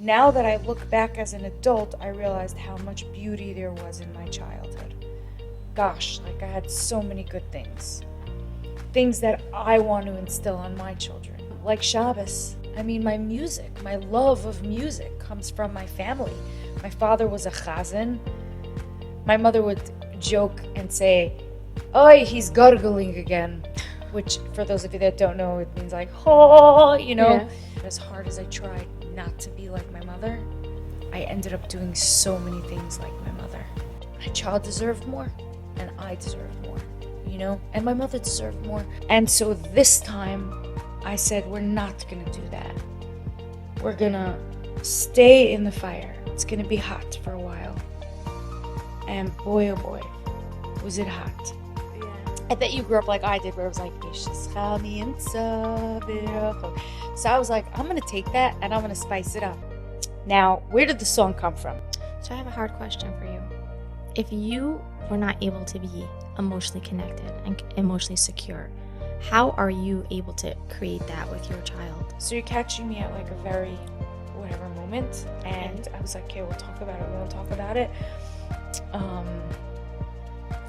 Now that I look back as an adult, I realized how much beauty there was in my childhood. Gosh, like I had so many good things. Things that I want to instill on my children. Like Shabbos. I mean, my music, my love of music comes from my family. My father was a chazan. My mother would joke and say, "Oi, he's gargling again," which for those of you that don't know, it means like, oh, you know. Yeah. As hard as I tried not to be like my mother, I ended up doing so many things like my mother. My child deserved more, and I deserved more, you know, and my mother deserved more. And so this time, I said, we're not gonna do that. We're gonna stay in the fire. It's gonna be hot for a while. And boy, oh boy, was it hot. Yeah. I bet you grew up like I did, where it was like, so I was like, I'm gonna take that and I'm gonna spice it up. Now, where did the song come from? So I have a hard question for you. If you were not able to be emotionally connected and emotionally secure, how are you able to create that with your child? So you're catching me at like a very whatever moment, and I was like, okay, we'll talk about it.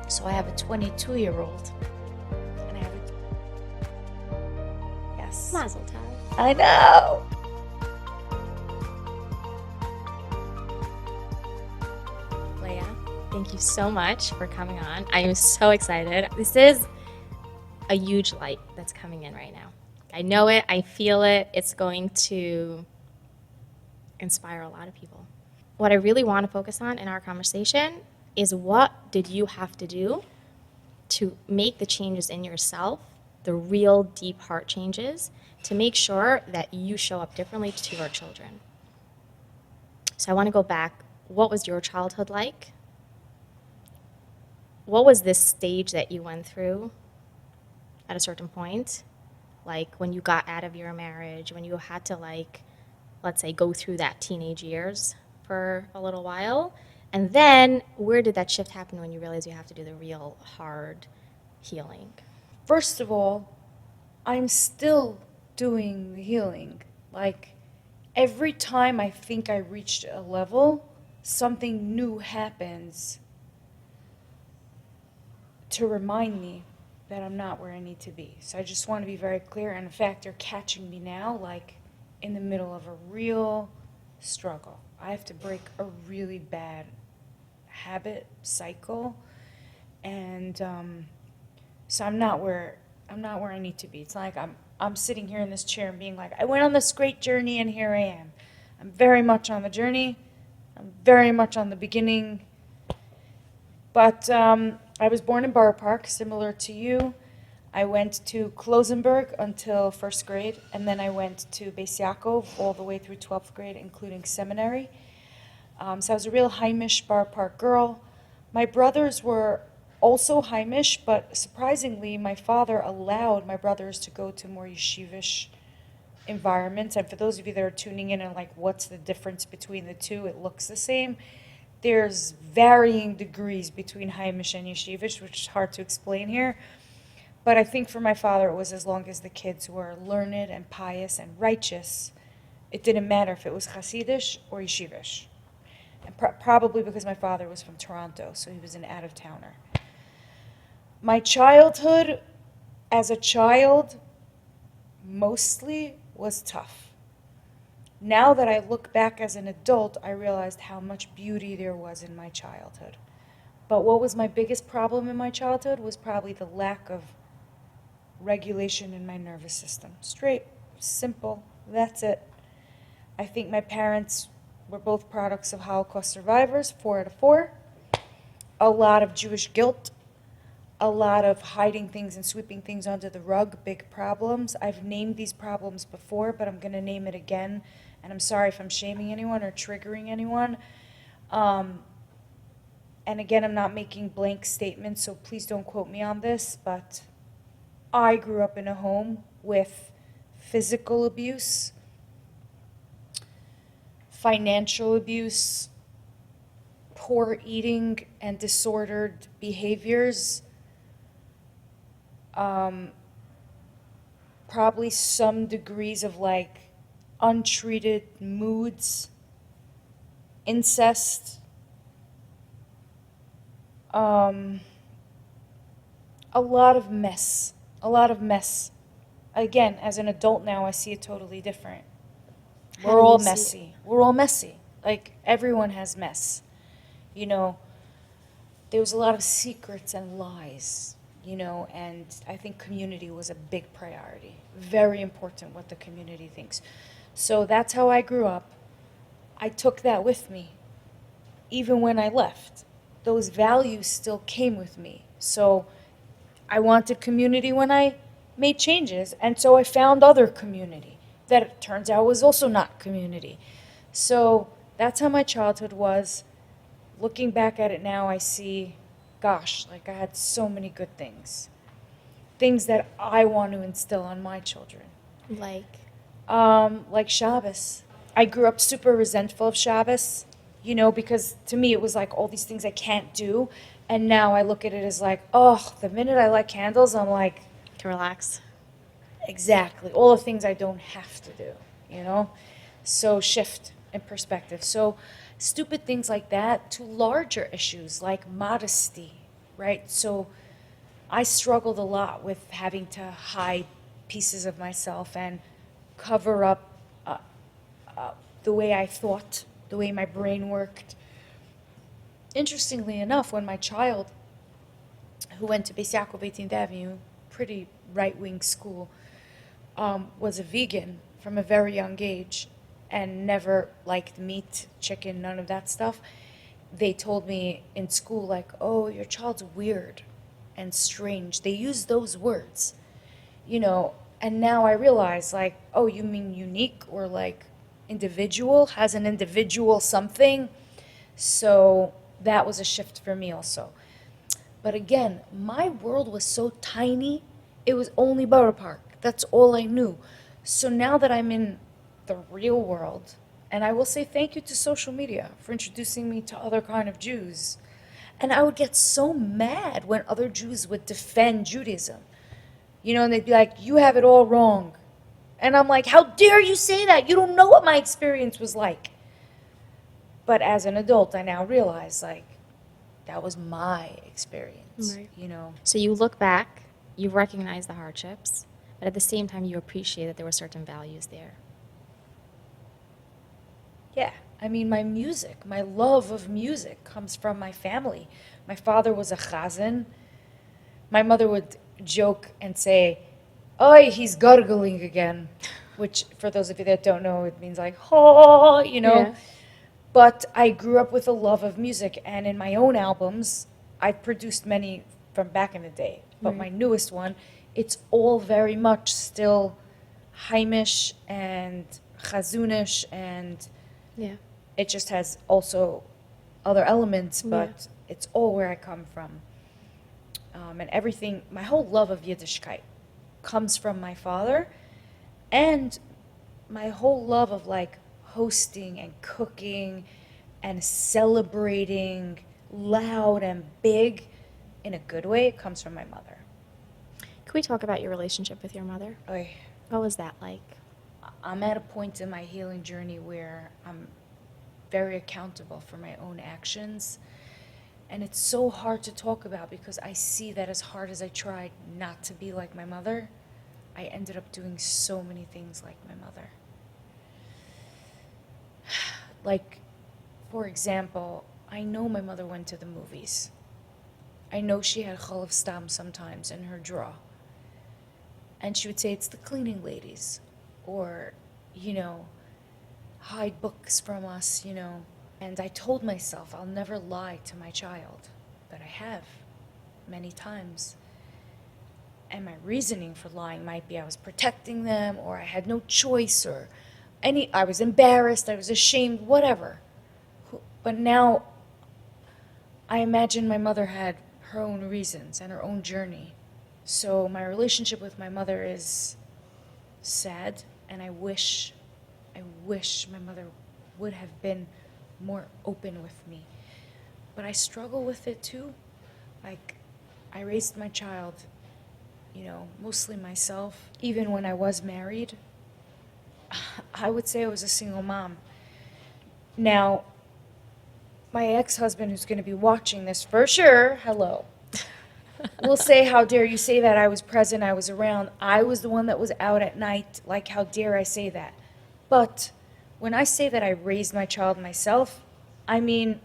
So I have a 22-year-old, and I have yes, Mazel tov. I know. Leah, thank you so much for coming on. I am so excited. This is a huge light that's coming in right now. I know it. I feel it. It's going to inspire a lot of people. What I really want to focus on in our conversation is what did you have to do to make the changes in yourself, the real deep heart changes, to make sure that you show up differently to your children. So I want to go back. What was your childhood like? What was this stage that you went through at a certain point? Like when you got out of your marriage, when you had to, like, let's say, go through that teenage years for a little while. And then where did that shift happen when you realized you have to do the real hard healing? First of all, I'm still doing the healing. Like, every time I think I reached a level, something new happens to remind me that I'm not where I need to be. So I just want to be very clear. And in fact, you're catching me now, like, in the middle of a real struggle. I have to break a really bad habit cycle, and so I'm not where I need to be. It's not like I'm sitting here in this chair and being like, I went on this great journey and here I am. I'm very much on the journey. I'm very much on the beginning. But I was born in Borough Park, similar to you. I went to Klosenberg until first grade, and then I went to Beis Yaakov all the way through 12th grade, including seminary. So I was a real Heimish Borough Park girl. My brothers were also Heimish, but surprisingly, my father allowed my brothers to go to more yeshivish environments. And for those of you that are tuning in and like, what's the difference between the two? It looks the same. There's varying degrees between Heimish and yeshivish, which is hard to explain here. But I think for my father, it was as long as the kids were learned and pious and righteous. It didn't matter if it was Hasidish or yeshivish. And probably because my father was from Toronto, so he was an out-of-towner. My childhood, as a child, mostly was tough. Now that I look back as an adult, I realized how much beauty there was in my childhood. But what was my biggest problem in my childhood was probably the lack of regulation in my nervous system. Straight, simple, that's it. I think my parents were both products of Holocaust survivors, 4 out of 4. A lot of Jewish guilt, a lot of hiding things and sweeping things under the rug, big problems. I've named these problems before, but I'm going to name it again. And I'm sorry if I'm shaming anyone or triggering anyone. And again, I'm not making blank statements, so please don't quote me on this, but I grew up in a home with physical abuse, financial abuse, poor eating and disordered behaviors, probably some degrees of like untreated moods incest, um, a lot of mess. A lot of mess. Again, as an adult now, I see it totally different. How We're do all you see it? messy. We're all messy. Like, everyone has mess. You know, there was a lot of secrets and lies, you know, and I think community was a big priority. Very important what the community thinks. So that's how I grew up. I took that with me. Even when I left, those values still came with me. So I wanted community when I made changes, and so I found other community that it turns out was also not community. So that's how my childhood was. Looking back at it now, I see, gosh, like I had so many good things. Things that I want to instill on my children. Like Shabbos. I grew up super resentful of Shabbos, you know, because to me it was like all these things I can't do. And now I look at it as like, oh, the minute I light candles, I'm like, To relax. exactly, all the things I don't have to do, you know? So shift in perspective. So stupid things like that to larger issues like modesty, right? So I struggled a lot with having to hide pieces of myself and cover up the way I thought, the way my brain worked. Interestingly enough, when my child, who went to Beis Yaakov 18th Avenue, pretty right-wing school, was a vegan from a very young age and never liked meat, chicken, none of that stuff, they told me in school, like, oh, your child's weird and strange. They use those words, you know, and now I realize, like, oh, you mean unique or like individual, has an individual something. So that was a shift for me also. But again, my world was so tiny, it was only Borough Park. That's all I knew. So now that I'm in the real world, and I will say thank you to social media for introducing me to other kind of Jews. And I would get so mad when other Jews would defend Judaism. You know, and they'd be like, you have it all wrong. And I'm like, how dare you say that? You don't know what my experience was like. But as an adult, I now realize, like, that was my experience, Right. you know. So you look back, you recognize the hardships, but at the same time, you appreciate that there were certain values there. Yeah, I mean, my music, my love of music comes from my family. My father was a chazan. My mother would joke and say, "Oi, he's gargling again," which, for those of you that don't know, it means like, oh, you know. Yeah. But I grew up with a love of music, and in my own albums, I've produced many from back in the day. But my Right. newest one, it's all very much still Haimish and Chazunish, and Yeah. it just has also other elements, Yeah. but it's all where I come from. And everything, my whole love of Yiddishkeit comes from my father, and my whole love of like hosting and cooking and celebrating loud and big in a good way, it comes from my mother. Can we talk about your relationship with your mother? Oy. What was that like? I'm at a point in my healing journey where I'm very accountable for my own actions. And it's so hard to talk about because I see that as hard as I tried not to be like my mother, I ended up doing so many things like my mother. Like, for example, I know my mother went to the movies. I know she had chalav stam sometimes in her drawer. And she would say, it's the cleaning ladies. Or, you know, hide books from us, you know. And I told myself I'll never lie to my child. But I have, many times. And my reasoning for lying might be I was protecting them, or I had no choice, or I was embarrassed, I was ashamed, whatever. But now I imagine my mother had her own reasons and her own journey. So my relationship with my mother is sad, and I wish my mother would have been more open with me. But I struggle with it too. Like, I raised my child, you know, mostly myself. Even when I was married, I would say I was a single mom. Now, my ex-husband, who's going to be watching this for sure, hello, will say, how dare you say that? I was present, I was around, I was the one that was out at night. Like, how dare I say that? But when I say that I raised my child myself, I mean,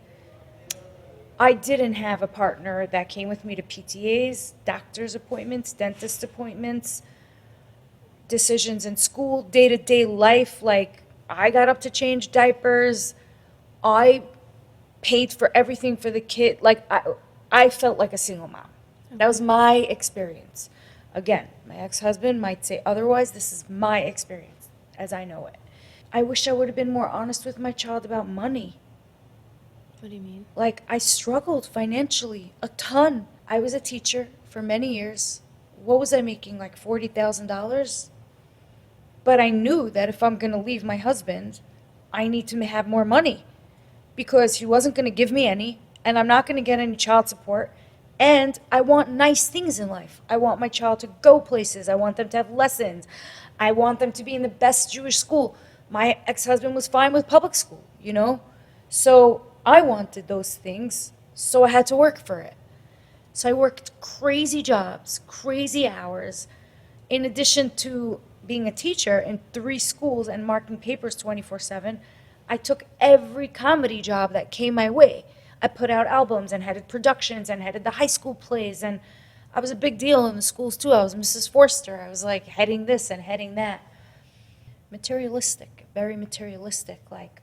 I didn't have a partner that came with me to PTAs, doctor's appointments, dentist appointments, decisions in school, day-to-day life. Like, I got up to change diapers. I paid for everything for the kid. Like, I felt like a single mom. That was my experience. Again, my ex-husband might say otherwise. This is my experience as I know it. I wish I would have been more honest with my child about money. What do you mean? Like, I struggled financially a ton. I was a teacher for many years. What was I making, like $40,000? But I knew that if I'm going to leave my husband, I need to have more money because he wasn't going to give me any, and I'm not going to get any child support. And I want nice things in life. I want my child to go places. I want them to have lessons. I want them to be in the best Jewish school. My ex-husband was fine with public school, you know? So I wanted those things, so I had to work for it. So I worked crazy jobs, crazy hours, in addition to being a teacher in 3 schools and marking papers 24/7. I took every comedy job that came my way. I put out albums and headed productions and headed the high school plays, and I was a big deal in the schools too. I was Mrs. Forster. I was like heading this and heading that. Materialistic, very materialistic, like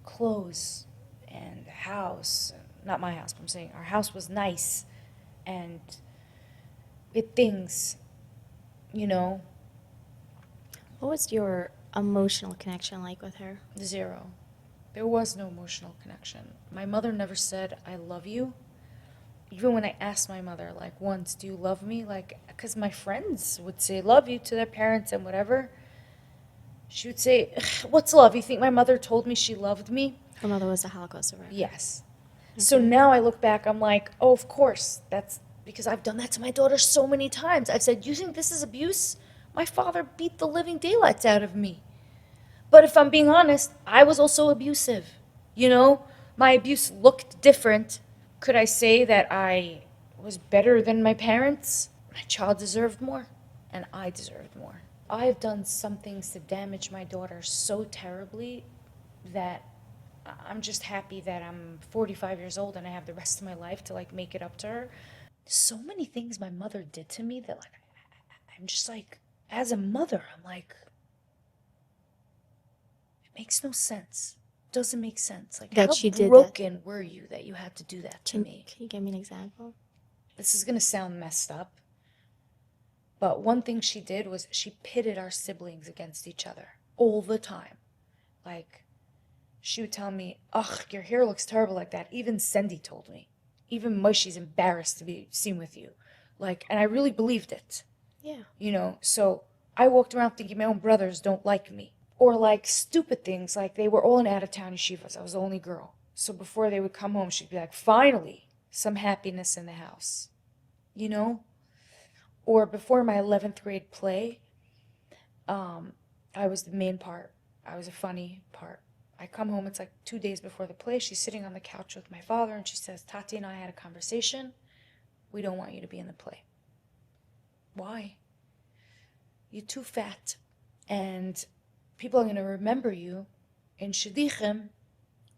clothes and house. Not my house, but I'm saying our house was nice and with things, you know. What was your emotional connection like with her? 0. There was no emotional connection. My mother never said, I love you. Even when I asked my mother, like, once, do you love me? Like, because my friends would say, love you to their parents and whatever. She would say, what's love? You think my mother told me she loved me? Her mother was a Holocaust survivor. Yes. So now I look back, I'm like, oh, of course. That's because I've done that to my daughter so many times. I've said, you think this is abuse? My father beat the living daylights out of me. But if I'm being honest, I was also abusive. You know, my abuse looked different. Could I say that I was better than my parents? My child deserved more, and I deserved more. I've done some things to damage my daughter so terribly that I'm just happy that I'm 45 years old and I have the rest of my life to like make it up to her. So many things my mother did to me that like I'm just like, as a mother, I'm like, it makes no sense. Doesn't make sense. Like, That how she did that. broken were you that you had to do that to me? Can you give me an example? This is gonna sound messed up, but one thing she did was she pitted our siblings against each other all the time. Like, she would tell me, ugh, your hair looks terrible like that. Even Cindy told me. Even Moshe's embarrassed to be seen with you. Like, and I really believed it. Yeah. You know, so I walked around thinking my own brothers don't like me. Or like stupid things, like they were all in out-of-town yeshivas. I was the only girl. So before they would come home, she'd be like, finally, some happiness in the house. You know? Or before my 11th grade play, I was the main part. I was a funny part. I come home, it's like 2 days before the play. She's sitting on the couch with my father, and she says, Tati and I had a conversation. We don't want you to be in the play. Why? You're too fat, and people are going to remember you in Shiddichim,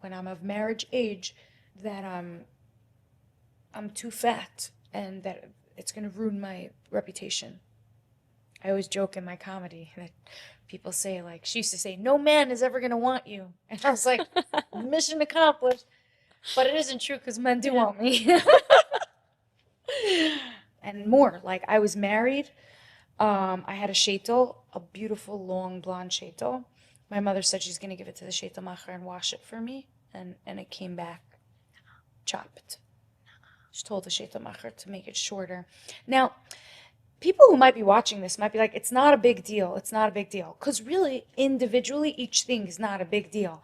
when I'm of marriage age, that I'm too fat, and that it's going to ruin my reputation. I always joke in my comedy that people say, like, she used to say, no man is ever going to want you. And I was like, mission accomplished. But it isn't true because men do want me. And more, like, I was married. I had a sheitel, a beautiful, long, blonde sheitel. My mother said she's going to give it to the sheitel macher and wash it for me. And it came back chopped. She told the sheitel macher to make it shorter. Now, people who might be watching this might be like, it's not a big deal. It's not a big deal. Because really, individually, each thing is not a big deal.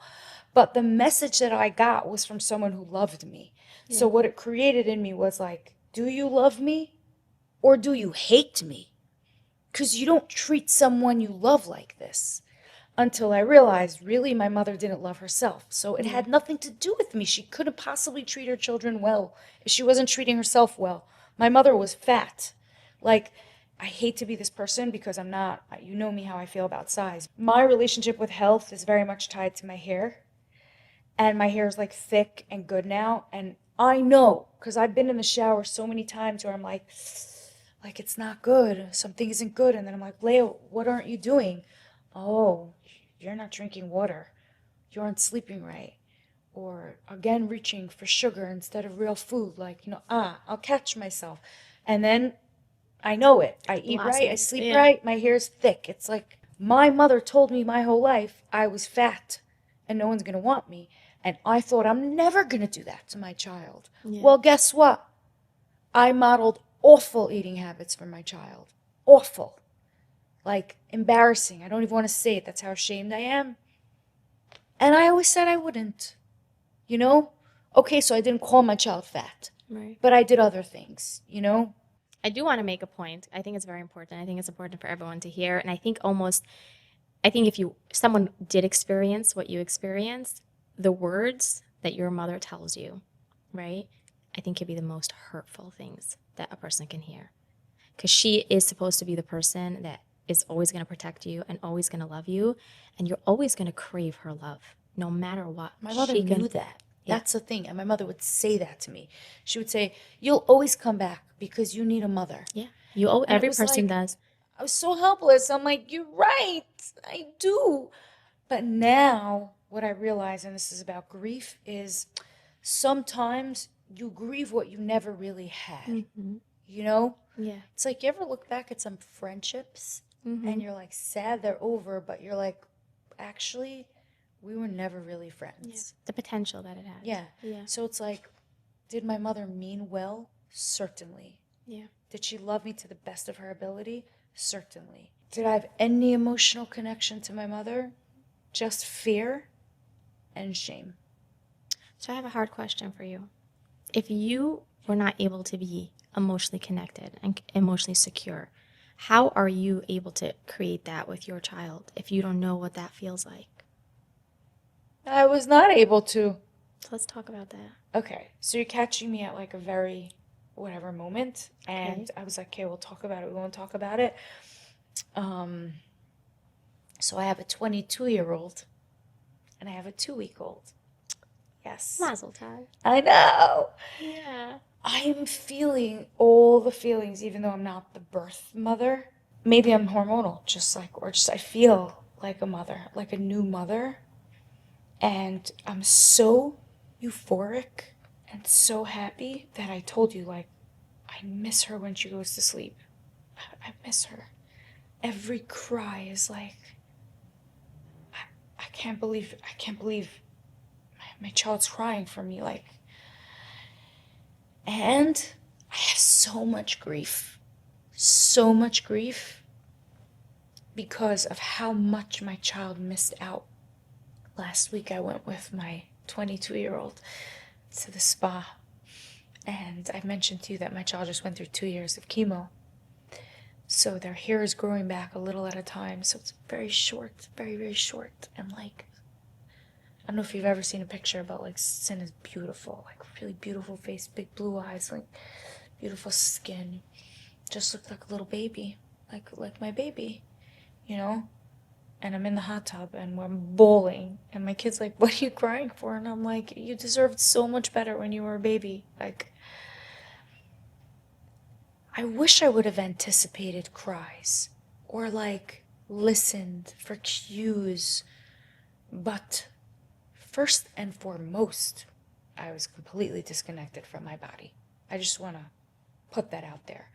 But the message that I got was from someone who loved me. Yeah. So what it created in me was like, do you love me or do you hate me? Because you don't treat someone you love like this. until I realized really my mother didn't love herself. So it had nothing to do with me. She couldn't possibly treat her children well if she wasn't treating herself well. My mother was fat. Like, I hate to be this person because I'm not, you know me how I feel about size. My relationship with health is very much tied to my hair. And my hair is like thick and good now. And I know, because I've been in the shower so many times where I'm like it's not good. Something isn't good. And then I'm like, Leah, what aren't you doing? Oh, you're not drinking water. You aren't sleeping right. Or again, reaching for sugar instead of real food. Like, I'll catch myself. And then I know it. I eat right. I Blossoms. sleep Yeah. right. My hair's thick. It's like my mother told me my whole life I was fat and no one's going to want me. And I thought I'm never going to do that to my child. Yeah. Well, guess what? I modeled awful eating habits for my child. Awful. Like, embarrassing. I don't even want to say it. That's how ashamed I am. And I always said I wouldn't. You know? Okay, so I didn't call my child fat. Right. But I did other things, I do want to make a point. I think it's very important. I think it's important for everyone to hear. And I think if someone did experience what you experienced, the words that your mother tells you, right, I think could be the most hurtful things that a person can hear. Because she is supposed to be the person that is always going to protect you and always going to love you. And you're always going to crave her love, no matter what. My mother knew that. That's the thing. And my mother would say that to me. She would say, you'll always come back because you need a mother. Yeah. And Every it was person like, does. I was so helpless. I'm like, you're right. I do. But now what I realize, and this is about grief, is sometimes you grieve what you never really had. You know? Yeah. It's like you ever look back at some friendships and you're like sad they're over, but you're like, actually, we were never really friends. The potential that it has. Yeah. Yeah. So it's like, did my mother mean well? Certainly. Yeah. Did she love me to the best of her ability? Certainly. Did I have any emotional connection to my mother? Just fear and shame. So I have a hard question for you. If you were not able to be emotionally connected and emotionally secure, how are you able to create that with your child if you don't know what that feels like? I was not able to. So let's talk about that. Okay, so you're catching me at like a very whatever moment, and Okay. I was like, okay, we'll talk about it. We won't talk about it. So I have a 22-year-old, and I have a 2-week-old. Yes. Mazel tov. I know. Yeah. I am feeling all the feelings, even though I'm not the birth mother. Maybe I'm hormonal, or I feel like a mother, like a new mother. And I'm so euphoric and so happy that I told you, like, I miss her when she goes to sleep. I miss her. Every cry is like, I can't believe my child's crying for me, like. And I have so much grief because of how much my child missed out. Last week I went with my 22-year-old to the spa, and I mentioned to you that my child just went through 2 years of chemo. So their hair is growing back a little at a time, so it's very short, very, very short. And like, I don't know if you've ever seen a picture, but like Sin is beautiful, like really beautiful face, big blue eyes, like beautiful skin. Just looked like a little baby, like my baby, And I'm in the hot tub and we're bawling, and my kid's like, "What are you crying for?" And I'm like, "You deserved so much better when you were a baby." Like, I wish I would have anticipated cries or like listened for cues, but first and foremost, I was completely disconnected from my body. I just want to put that out there.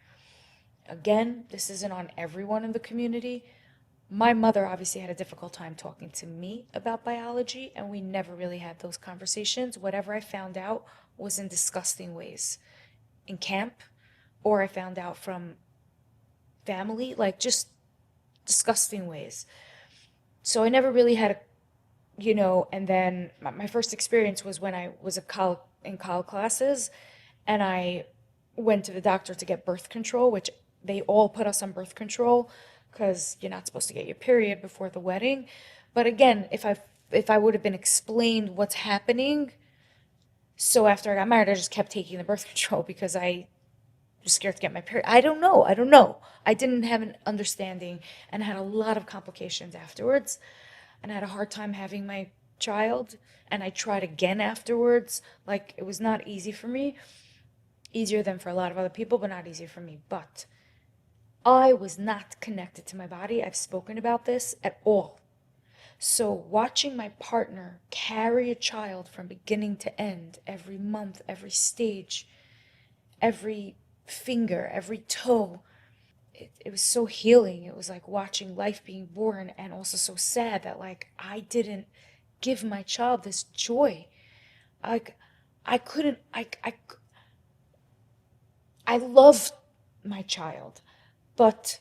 Again, this isn't on everyone in the community. My mother obviously had a difficult time talking to me about biology, and we never really had those conversations. Whatever I found out was in disgusting ways. In camp, or I found out from family, like just disgusting ways. So I never really had and then my first experience was when I was in college classes, and I went to the doctor to get birth control, which they all put us on birth control because you're not supposed to get your period before the wedding. But again, if I would have been explained what's happening, so after I got married, I just kept taking the birth control because I was scared to get my period. I don't know. I don't know. I didn't have an understanding and had a lot of complications afterwards, and I had a hard time having my child. And I tried again afterwards. Like, it was not easy for me. Easier than for a lot of other people, but not easier for me. But I was not connected to my body. I've spoken about this at all. So watching my partner carry a child from beginning to end, every month, every stage, every finger, every toe, it was so healing. It was like watching life being born, and also so sad that like I didn't give my child this joy. Like I couldn't I loved my child, but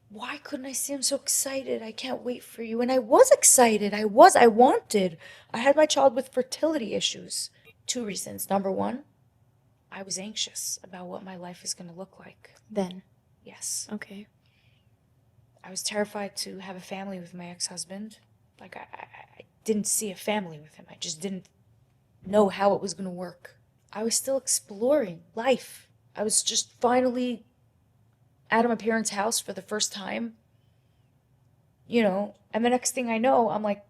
why couldn't I see him so excited? I can't wait for you. And I was excited. I wanted. I had my child with fertility issues. Two reasons. Number one, I was anxious about what my life is going to look like. Then. Yes. Okay. I was terrified to have a family with my ex-husband. Like, I didn't see a family with him. I just didn't know how it was going to work. I was still exploring life. I was just finally out of my parents' house for the first time, and the next thing I know, I'm like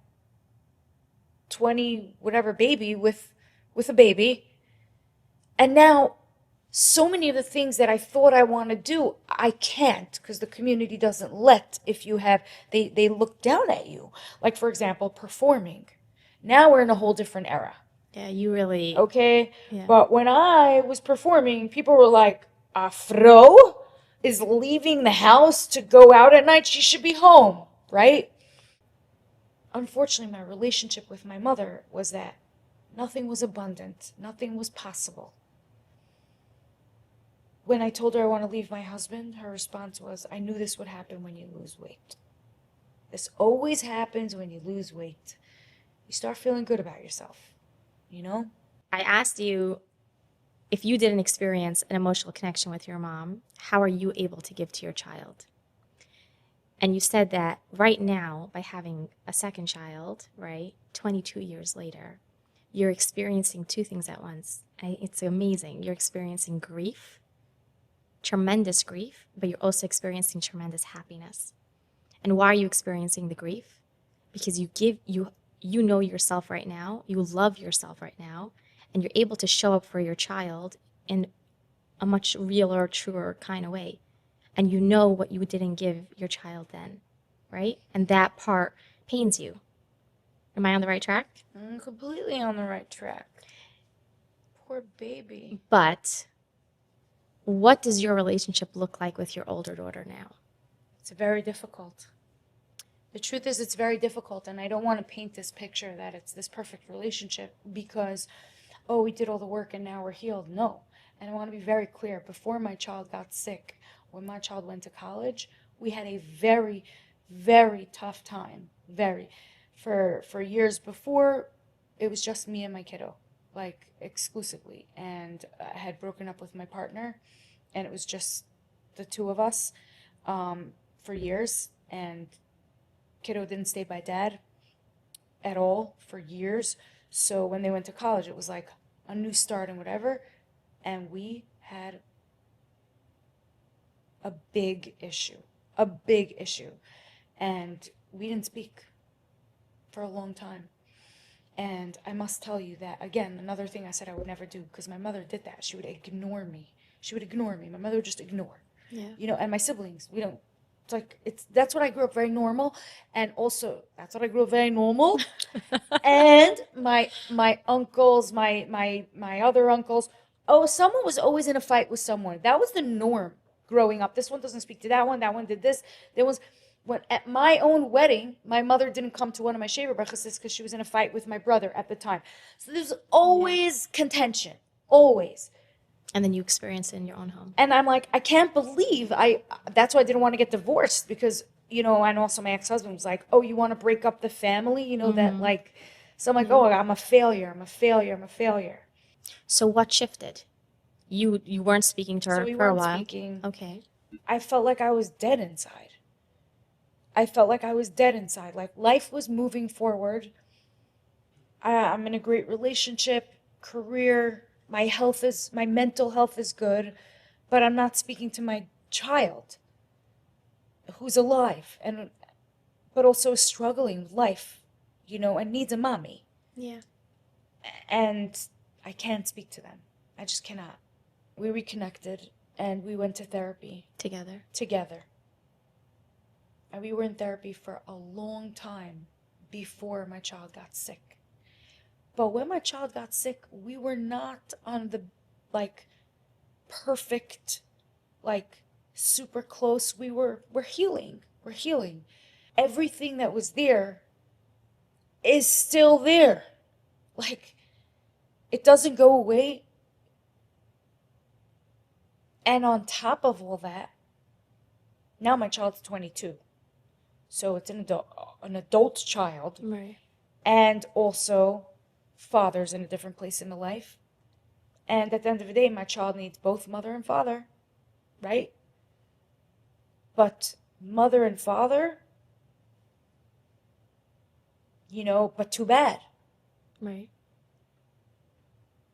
20 whatever baby with a baby. And now so many of the things that I thought I want to do, I can't, because the community doesn't let. If you have, they look down at you. Like, for example, performing. Now we're in a whole different era. Yeah, you really. Okay? Yeah. But when I was performing, people were like, Afro is leaving the house to go out at night. She should be home, right? Unfortunately, my relationship with my mother was that nothing was abundant, nothing was possible. When I told her I want to leave my husband, her response was, I knew this would happen when you lose weight. This always happens when you lose weight. You start feeling good about yourself, I asked you if you didn't experience an emotional connection with your mom, how are you able to give to your child? And you said that right now, by having a second child, right, 22 years later, you're experiencing two things at once. It's amazing. You're experiencing grief, tremendous grief, but you're also experiencing tremendous happiness. And why are you experiencing the grief? Because you know yourself right now, you love yourself right now, and you're able to show up for your child in a much realer, truer kind of way. And you know what you didn't give your child then, right? And that part pains you. Am I on the right track? I'm completely on the right track. Poor baby. But what does your relationship look like with your older daughter now? It's very difficult. The truth is, it's very difficult, and I don't want to paint this picture that it's this perfect relationship because, oh, we did all the work and now we're healed. No. And I want to be very clear. Before my child got sick, when my child went to college, we had a very, very tough time. Very. For years before, it was just me and my kiddo, like exclusively. And I had broken up with my partner, and it was just the two of us for years. And kiddo didn't stay by dad at all for years. So when they went to college, it was like a new start and whatever. And we had a big issue. And we didn't speak for a long time. And I must tell you that, again, another thing I said I would never do, because my mother did that. She would ignore me. My mother would just ignore. Yeah. And my siblings, we don't. It's like, that's what I grew up very normal. And also, that's what I grew up very normal. And my uncles, my other uncles, someone was always in a fight with someone. That was the norm growing up. This one doesn't speak to that one did this. When at my own wedding, my mother didn't come to one of my shaver brachas because she was in a fight with my brother at the time. So there's always contention, always. And then you experience it in your own home. And I'm like, I can't believe that's why I didn't want to get divorced, because, and also my ex-husband was like, oh, you want to break up the family? That like, so I'm like, oh, I'm a failure. So what shifted? You weren't speaking to her So we for a weren't while. speaking. Okay. I felt like I was dead inside. I felt like I was dead inside. Like life was moving forward. I'm in a great relationship, career, my mental health is good, but I'm not speaking to my child who's alive and but also struggling with life, and needs a mommy. Yeah. And I can't speak to them. I just cannot. We reconnected and we went to therapy Together. together. And we were in therapy for a long time before my child got sick. But when my child got sick, we were not on the like perfect, like super close. We're healing. We're healing. Everything that was there is still there. Like it doesn't go away. And on top of all that, now my child's 22. So it's an adult child. Right. And also father's in a different place in the life. And at the end of the day, my child needs both mother and father, right? But mother and father, but too bad. Right.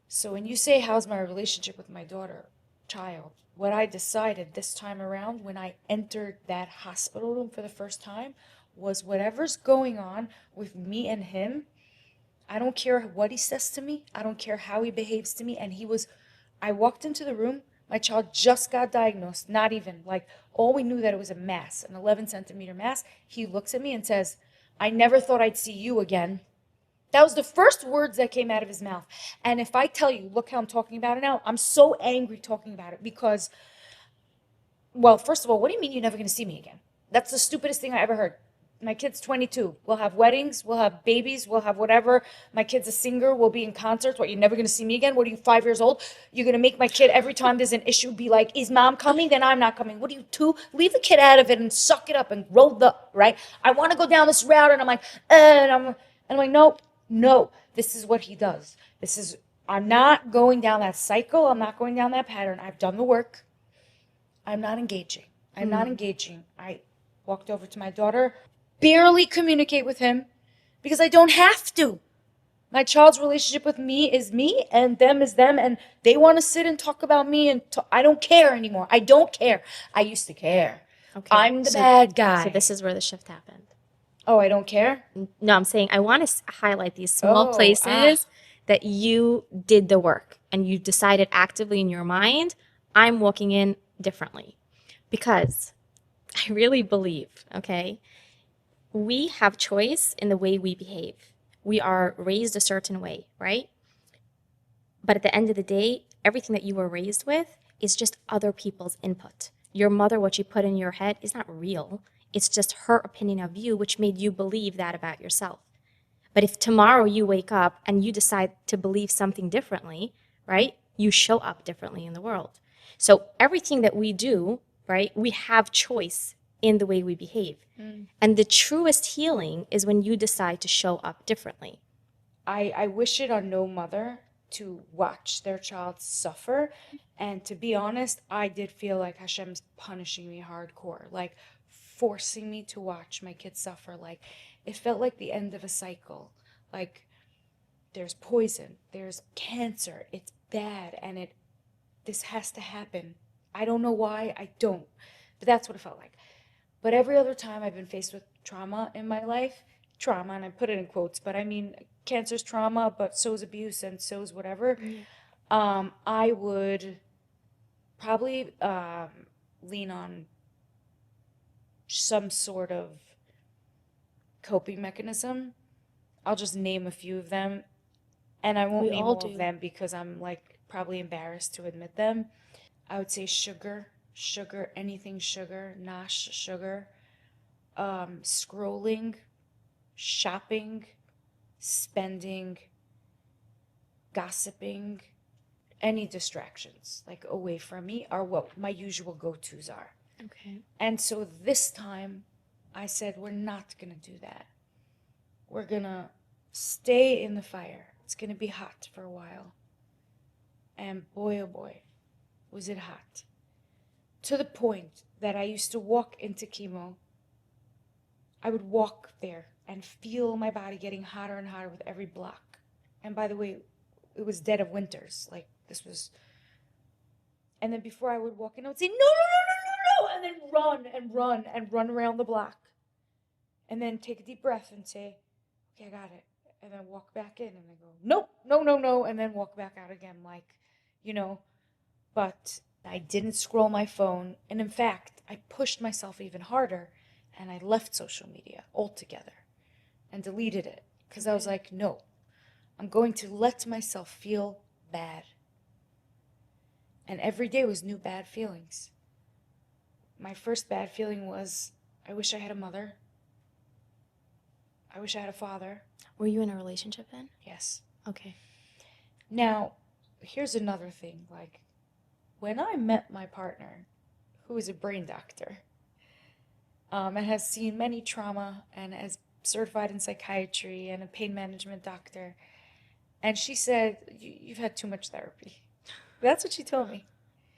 So when you say, how's my relationship with my child, what I decided this time around when I entered that hospital room for the first time was whatever's going on with me and him, I don't care what he says to me. I don't care how he behaves to me. And I walked into the room. My child just got diagnosed. Not even like all we knew that it was a mass, an 11-centimeter mass. He looks at me and says, I never thought I'd see you again. That was the first words that came out of his mouth. And if I tell you, look how I'm talking about it now, I'm so angry talking about it because, well, first of all, what do you mean you're never going to see me again? That's the stupidest thing I ever heard. My kid's 22. We'll have weddings. We'll have babies. We'll have whatever. My kid's a singer. We'll be in concerts. What, you're never going to see me again? What are you, 5 years old? You're going to make my kid, every time there's an issue, be like, is mom coming? Then I'm not coming. What are you, 2? Leave the kid out of it and suck it up and grow right? I want to go down this route. And I'm like, I'm like, no, this is what he does. I'm not going down that cycle. I'm not going down that pattern. I've done the work. I'm not engaging. I walked over to my daughter, barely communicate with him because I don't have to. My child's relationship with me is me and them is them, and they want to sit and talk about me, and I don't care anymore. I don't care. I used to care. Okay. I'm the bad guy. So this is where the shift happened. Oh, I don't care? No, I'm saying I want to highlight these small places that you did the work and you decided actively in your mind, I'm walking in differently. Because I really believe, okay, we have choice in the way we behave. We are raised a certain way, right? But at the end of the day, everything that you were raised with is just other people's input. Your mother, what you put in your head is not real. It's just her opinion of you, which made you believe that about yourself. But if tomorrow you wake up and you decide to believe something differently, right, you show up differently in the world. So everything that we do, right, we have choice in the way we behave. And the truest healing is when you decide to show up differently. I wish it on no mother to watch their child suffer. And to be honest, I did feel like Hashem's punishing me hardcore, like forcing me to watch my kids suffer. Like it felt like the end of a cycle. Like there's poison, there's cancer, it's bad, and this has to happen. I don't know why, I don't. But that's what it felt like. But every other time I've been faced with trauma in my life, trauma, and I put it in quotes, but I mean, cancer's trauma, but so is abuse and so is whatever. I would probably lean on some sort of coping mechanism. I'll just name a few of them, and I won't name all of them because I'm like probably embarrassed to admit them. I would say sugar, anything sugar, nosh sugar, scrolling, shopping, spending, gossiping, any distractions like away from me are what my usual go-tos are. Okay. And so this time I said, we're not going to do that. We're going to stay in the fire. It's going to be hot for a while. And boy, oh boy, was it hot. To the point that I used to walk into chemo I would walk there and feel my body getting hotter and hotter with every block. And by the way, it was dead of winters. Like this was, and then before I would walk in, I would say, no, no, no, no, no, no, and then run and run and run around the block. And then take a deep breath and say, okay, I got it. And then walk back in and I go, nope, no, no, no. And then walk back out again, like, you know, but I didn't scroll my phone. And in fact, I pushed myself even harder and I left social media altogether and deleted it because I was like, no, I'm going to let myself feel bad. And every day was new bad feelings. My first bad feeling was, I wish I had a mother. I wish I had a father. Were you in a relationship then? Yes. Okay. Now, here's another thing. Like, when I met my partner, who is a brain doctor, and has seen many trauma and is certified in psychiatry and a pain management doctor, and she said, you've had too much therapy. That's what she told me.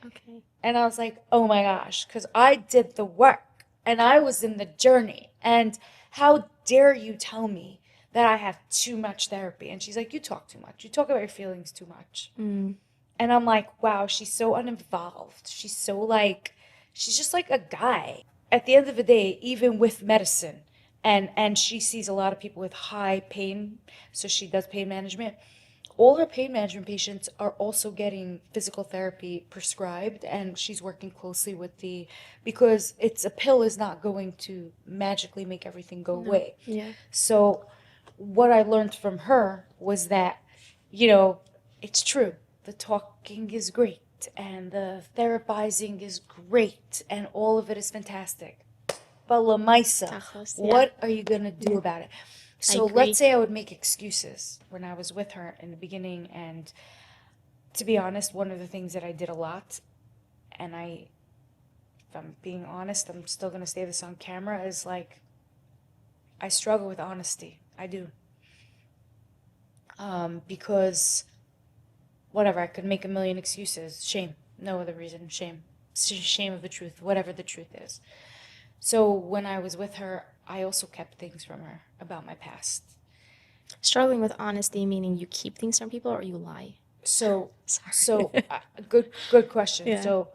Okay. And I was like, oh my gosh, because I did the work and I was in the journey. And how dare you tell me that I have too much therapy? And she's like, you talk too much. You talk about your feelings too much. Mm. And I'm like, wow, she's so uninvolved. She's so like, she's just like a guy. At the end of the day, even with medicine, and she sees a lot of people with high pain, so she does pain management. All her pain management patients are also getting physical therapy prescribed, and she's working closely with because a pill is not going to magically make everything go away. Yeah. So what I learned from her was that, you know, it's true. The talking is great and the therapizing is great and all of it is fantastic. But Lamaisa, Tachos, yeah. what are you going to do about it? So agree. let's say I would make excuses when I was with her in the beginning. And to be honest, one of the things that I did a lot, and if I'm being honest, I'm still going to say this on camera, is like, I struggle with honesty. I do. Because whatever, I could make a million excuses. Shame. No other reason. Shame. Shame of the truth, whatever the truth is. So when I was with her, I also kept things from her about my past. Struggling with honesty meaning you keep things from people or you lie? So, Sorry. good question. Yeah. So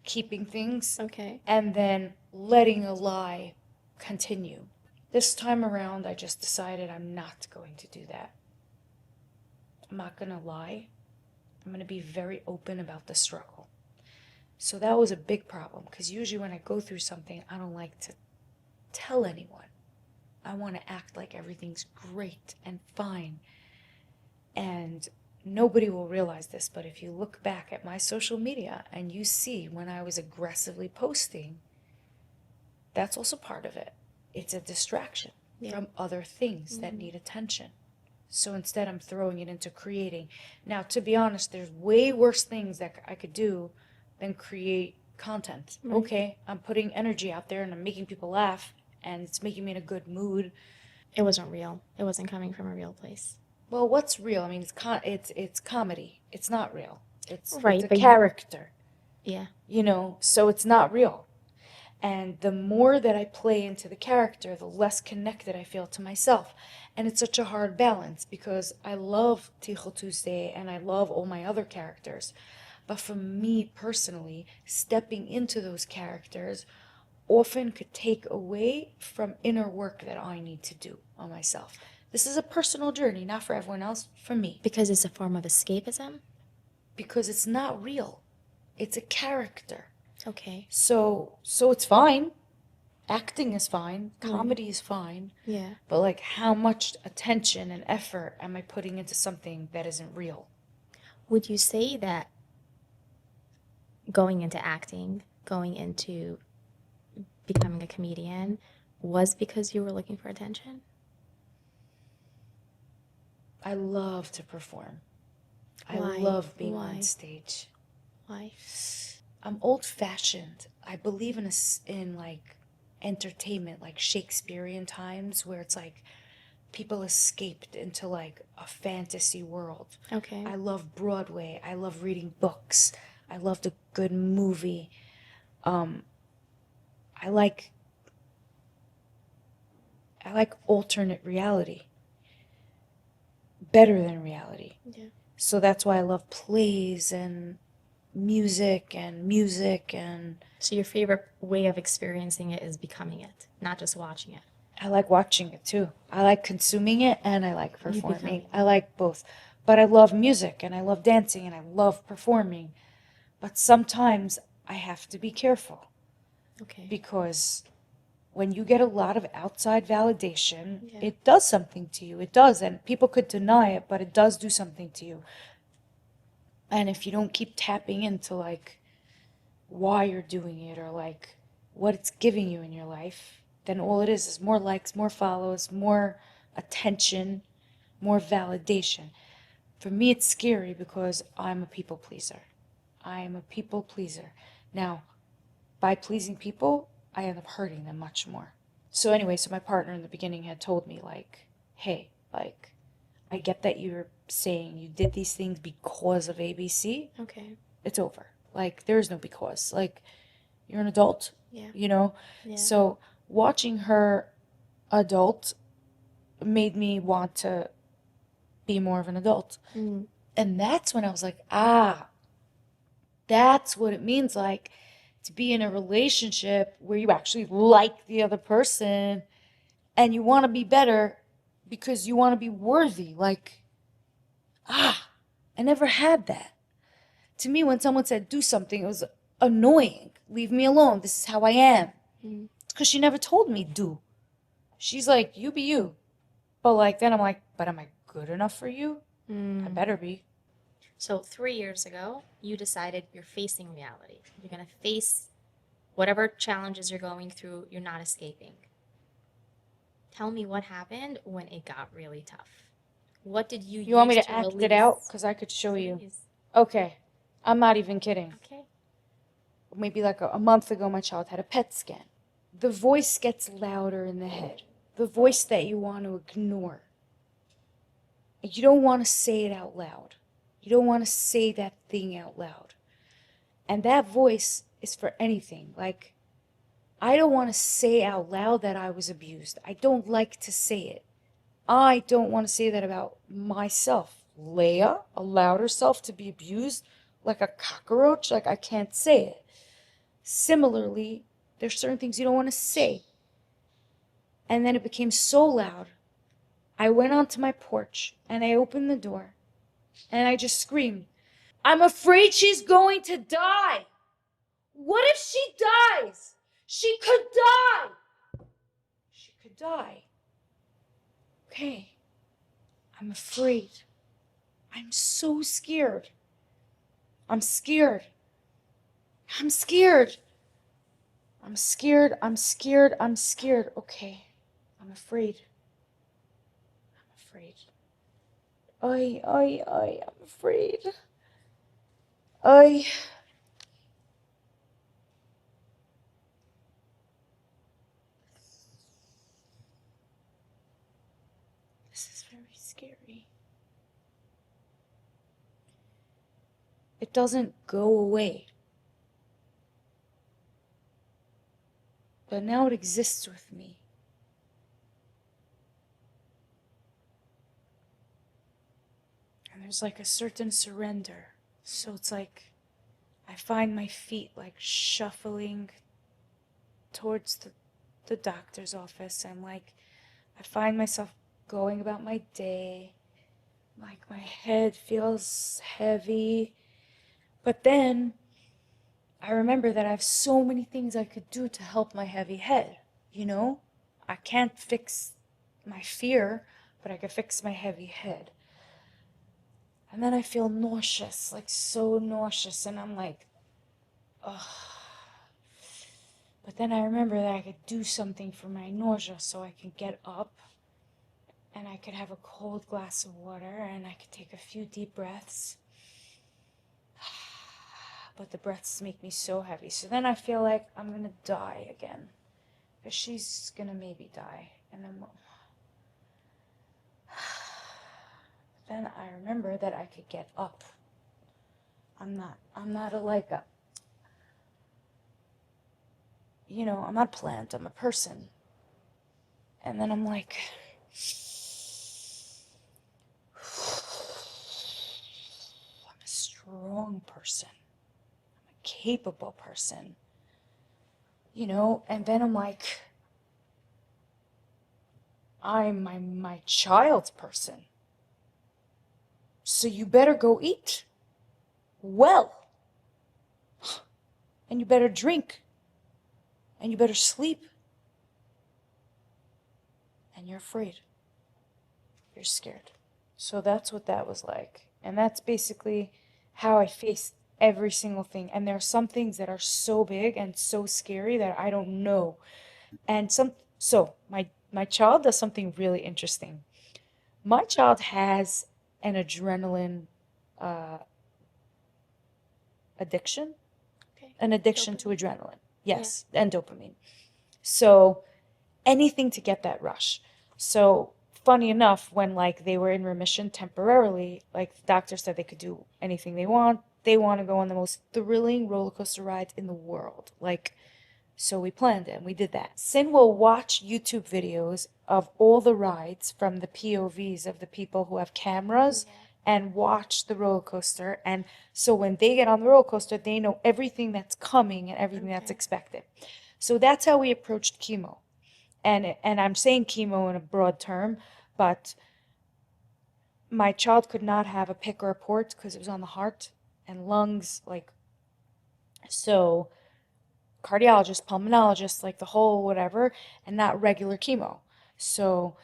keeping things Okay. and then letting a lie continue. This time around, I just decided I'm not going to do that. I'm not going to lie. I'm going to be very open about the struggle. So that was a big problem because usually when I go through something, I don't like to tell anyone. I want to act like everything's great and fine. And nobody will realize this, but if you look back at my social media and you see when I was aggressively posting, that's also part of it. It's a distraction from other things that need attention. So instead, I'm throwing it into creating. Now, to be honest, there's way worse things that I could do than create content. Right. Okay, I'm putting energy out there and I'm making people laugh and it's making me in a good mood. It wasn't real. It wasn't coming from a real place. Well, what's real? I mean, it's comedy. It's not real. It's Right, a but character. Yeah. You know, so it's not real. And the more that I play into the character, the less connected I feel to myself. And it's such a hard balance because I love Tichel Tuesday and I love all my other characters. But for me personally, stepping into those characters often could take away from inner work that I need to do on myself. This is a personal journey, not for everyone else, for me. Because it's a form of escapism? Because it's not real. It's a character. Okay. So it's fine. Acting is fine. Comedy is fine. Yeah. But like, how much attention and effort am I putting into something that isn't real? Would you say that going into acting, going into becoming a comedian, was because you were looking for attention? I love to perform. Why? I love being Why? on stage. Why? I'm old-fashioned. I believe in like entertainment, like Shakespearean times, where it's like people escaped into like a fantasy world. Okay. I love Broadway. I love reading books. I loved a good movie. I like I like alternate reality better than reality. Yeah. So that's why I love plays and music and So your favorite way of experiencing it is becoming it, not just watching it. I like watching it too. I like consuming it and I like You performing. becoming I like both. But I love music and I love dancing and I love performing. But sometimes I have to be careful Okay. because when you get a lot of outside validation, Yeah. it does something to you. It does. And people could deny it, but it does do something to you. And if you don't keep tapping into like why you're doing it or like what it's giving you in your life, then all it is more likes, more follows, more attention, more validation. For me, it's scary because I'm a people pleaser. I am a people pleaser. Now, by pleasing people, I end up hurting them much more. So anyway, so my partner in the beginning had told me like, hey, like, I get that you're saying you did these things because of ABC. Okay. It's over. Like, there is no because. Like, you're an adult, Yeah. you know? Yeah. So watching her adult made me want to be more of an adult. Mm. And that's when I was like, ah, that's what it means like to be in a relationship where you actually like the other person and you want to be better because you want to be worthy. Like, ah, I never had that. To me, when someone said do something, it was annoying. Leave me alone. This is how I am. Mm. It's because she never told me do. She's like, you be you. But like, then I'm like, but am I good enough for you? I better be. So 3 years ago, you decided you're facing reality. You're going to face whatever challenges you're going through, you're not escaping. Tell me what happened when it got really tough. What did you You want me use to to act it out? release? Because I could show you. Please. Okay. I'm not even kidding. Okay. Maybe like a month ago, my child had a PET scan. The voice gets louder in the head. The voice that you want to ignore. You don't want to say it out loud. You don't want to say that thing out loud. And that voice is for anything. Like, I don't want to say out loud that I was abused. I don't like to say it. I don't want to say that about myself. Leah allowed herself to be abused like a cockroach. Like, I can't say it. Similarly, there's certain things you don't want to say. And then it became so loud. I went onto my porch and I opened the door and I just screamed, I'm afraid she's going to die. What if she dies? She could die. She could die. Okay. I'm afraid. I'm so scared. I'm scared. I'm scared. I'm scared. I'm scared. I'm scared. Okay. I'm afraid. I'm afraid. I'm afraid. I. This is very scary. It doesn't go away. But now it exists with me. And there's like a certain surrender. So it's like I find my feet like shuffling towards the doctor's office. And like I find myself going about my day. Like my head feels heavy. But then I remember that I have so many things I could do to help my heavy head, you know? I can't fix my fear, but I could fix my heavy head. And then I feel nauseous, like so nauseous, and I'm like, ugh. But then I remember that I could do something for my nausea, so I can get up and I could have a cold glass of water and I could take a few deep breaths. But the breaths make me so heavy. So then I feel like I'm gonna die again. Because she's gonna maybe die. And then I remember that I could get up. I'm not I'm not a plant, I'm a person. And then I'm like, I'm a strong person. I'm a capable person. And then I'm like, I'm my child's person. So you better go eat well. And you better drink. And you better sleep. And you're afraid. You're scared. So that's what that was like. And that's basically how I faced every single thing. And there are some things that are so big and so scary that I don't know. And my child does something really interesting. My child has an adrenaline uh, addiction, Okay. an addiction to Dopamine. adrenaline. Yes, and dopamine. So anything to get that rush. So funny enough, when like they were in remission temporarily, like the doctor said they could do anything they want. They want to go on the most thrilling roller coaster rides in the world. Like, so we planned it and we did that. Sin will watch YouTube videos of all the rides from the POVs of the people who have cameras and watch the roller coaster. And so when they get on the roller coaster, they know everything that's coming and everything that's Okay. expected. So that's how we approached chemo. And I'm saying chemo in a broad term, but my child could not have a pick or a port because it was on the heart and lungs, like, so cardiologist, pulmonologist, like the whole whatever, and not regular chemo. So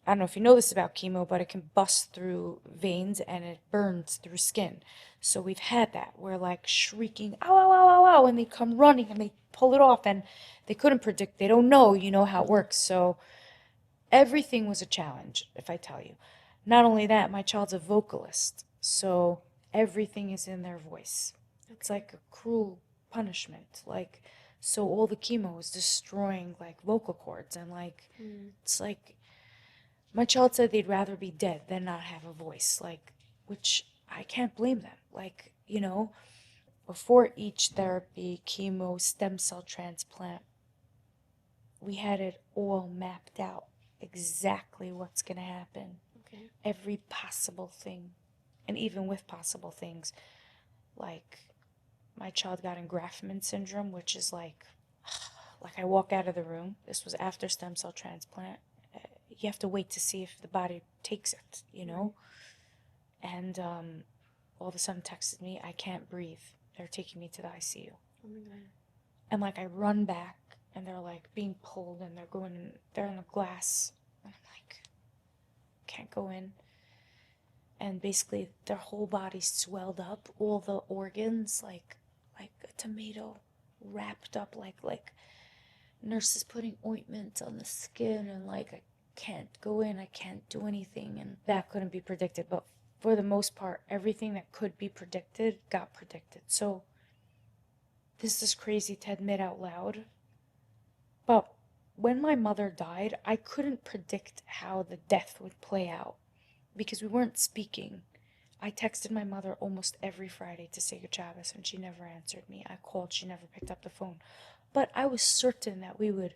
I don't know if you know this about chemo, but it can bust through veins and it burns through skin. So we've had that. We're like shrieking, ow, ow, ow, ow, ow, and they come running and they pull it off and they couldn't predict, they don't know, how it works. So everything was a challenge, if I tell you. Not only that, my child's a vocalist, so everything is in their voice. It's like a cruel punishment. Like, so all the chemo is destroying like vocal cords and like it's like my child said they'd rather be dead than not have a voice, like, which I can't blame them. Like, before each therapy, chemo, stem cell transplant, we had it all mapped out exactly what's going to happen. Okay. Every possible thing. And even with possible things, like my child got engraftment syndrome, which is like I walk out of the room. This was after stem cell transplant. You have to wait to see if the body takes it. And all of a sudden texted me, I can't breathe. They're taking me to the ICU. Oh my God. And like I run back and they're like being pulled and they're in a glass. And I'm like, can't go in. And basically their whole body swelled up, all the organs like a tomato, wrapped up like nurses putting ointment on the skin, and like I can't go in, I can't do anything, and that couldn't be predicted. But for the most part, everything that could be predicted got predicted. So this is crazy to admit out loud, but when my mother died, I couldn't predict how the death would play out because we weren't speaking. I texted my mother almost every Friday to say good Shabbos, and she never answered me. I called, she never picked up the phone. But I was certain that we would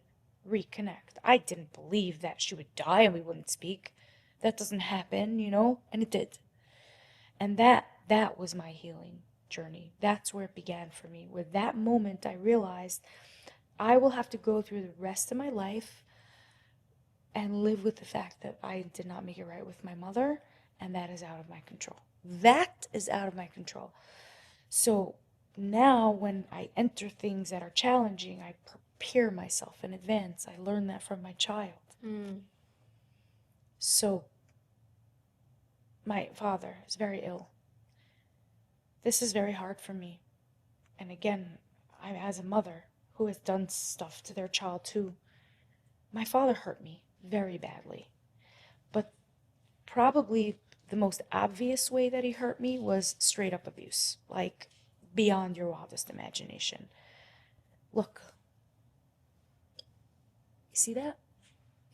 reconnect. I didn't believe that she would die and we wouldn't speak. That doesn't happen, and it did. And that was my healing journey. That's where it began for me. With that moment, I realized I will have to go through the rest of my life and live with the fact that I did not make it right with my mother, and that is out of my control. That is out of my control. So now when I enter things that are challenging, I prepare myself in advance. I learned that from my child. So my father is very ill. This is very hard for me. And again, I'm as a mother who has done stuff to their child too. My father hurt me very badly. But probably the most obvious way that he hurt me was straight up abuse, like beyond your wildest imagination. Look. You see that?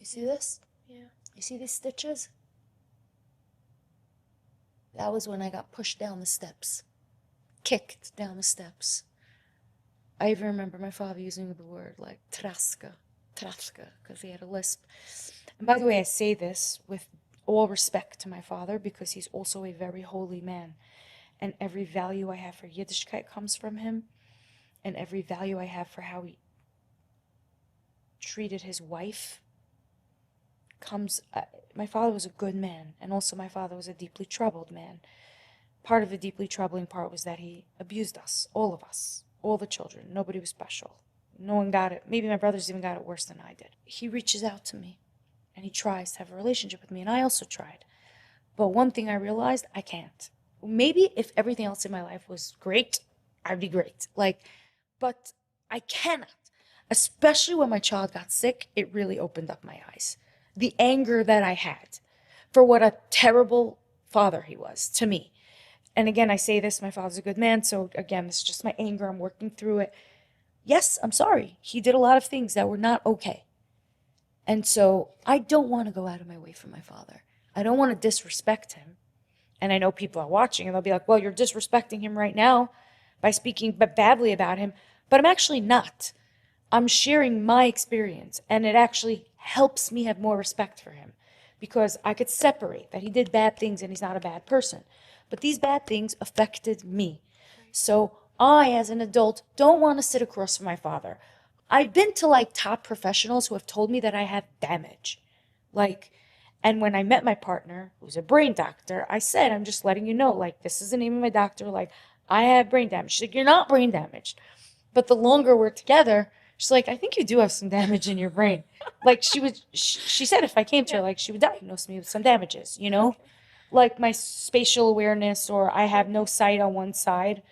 You see this? Yeah. You see these stitches? That was when I got pushed down the steps, kicked down the steps. I even remember my father using the word like traska, because he had a lisp. And by the way, I say this with all respect to my father because he's also a very holy man. And every value I have for Yiddishkeit comes from him. And every value I have for how he treated his wife comes. My father was a good man. And also, my father was a deeply troubled man. Part of the deeply troubling part was that he abused us, all the children. Nobody was special. No one got it. Maybe my brothers even got it worse than I did. He reaches out to me. And he tries to have a relationship with me, and I also tried. But one thing I realized, I can't. Maybe if everything else in my life was great, I'd be great. But I cannot. Especially when my child got sick, it really opened up my eyes. The anger that I had for what a terrible father he was to me. And again, I say this, my father's a good man, so again, this is just my anger, I'm working through it. Yes, I'm sorry. He did a lot of things that were not okay. And so I don't want to go out of my way for my father. I don't want to disrespect him. And I know people are watching and they'll be like, well, you're disrespecting him right now by speaking badly about him. But I'm actually not. I'm sharing my experience. And it actually helps me have more respect for him because I could separate that he did bad things and he's not a bad person. But these bad things affected me. So I, as an adult, don't want to sit across from my father. I've been to top professionals who have told me that I have damage. And when I met my partner, who's a brain doctor, I said, I'm just letting you know, this is the name of my doctor, I have brain damage. She's like, you're not brain damaged. But the longer we're together, she's like, I think you do have some damage in your brain. She said if I came to her, she would diagnose me with some damages, Like my spatial awareness, or I have no sight on one side.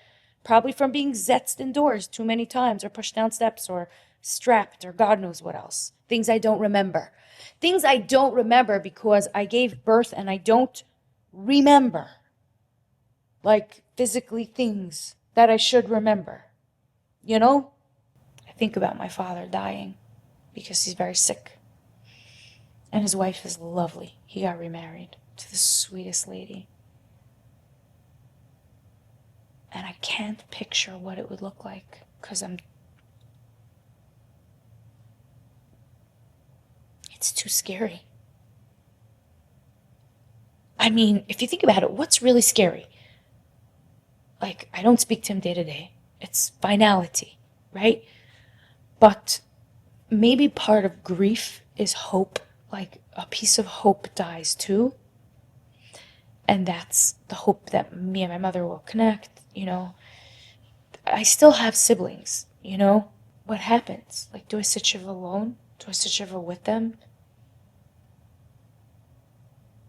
Probably from being zetzed indoors too many times, or pushed down steps, or strapped, or God knows what else. Things I don't remember. Things I don't remember because I gave birth and I don't remember. Physically things that I should remember. I think about my father dying because he's very sick. And his wife is lovely. He got remarried to the sweetest lady. And I can't picture what it would look like because it's too scary. I mean, if you think about it, what's really scary? I don't speak to him day to day. It's finality, right? But maybe part of grief is hope. A piece of hope dies too. And that's the hope that me and my mother will connect, I still have siblings, What happens? Do I sit Shiva alone? Do I sit Shiva with them?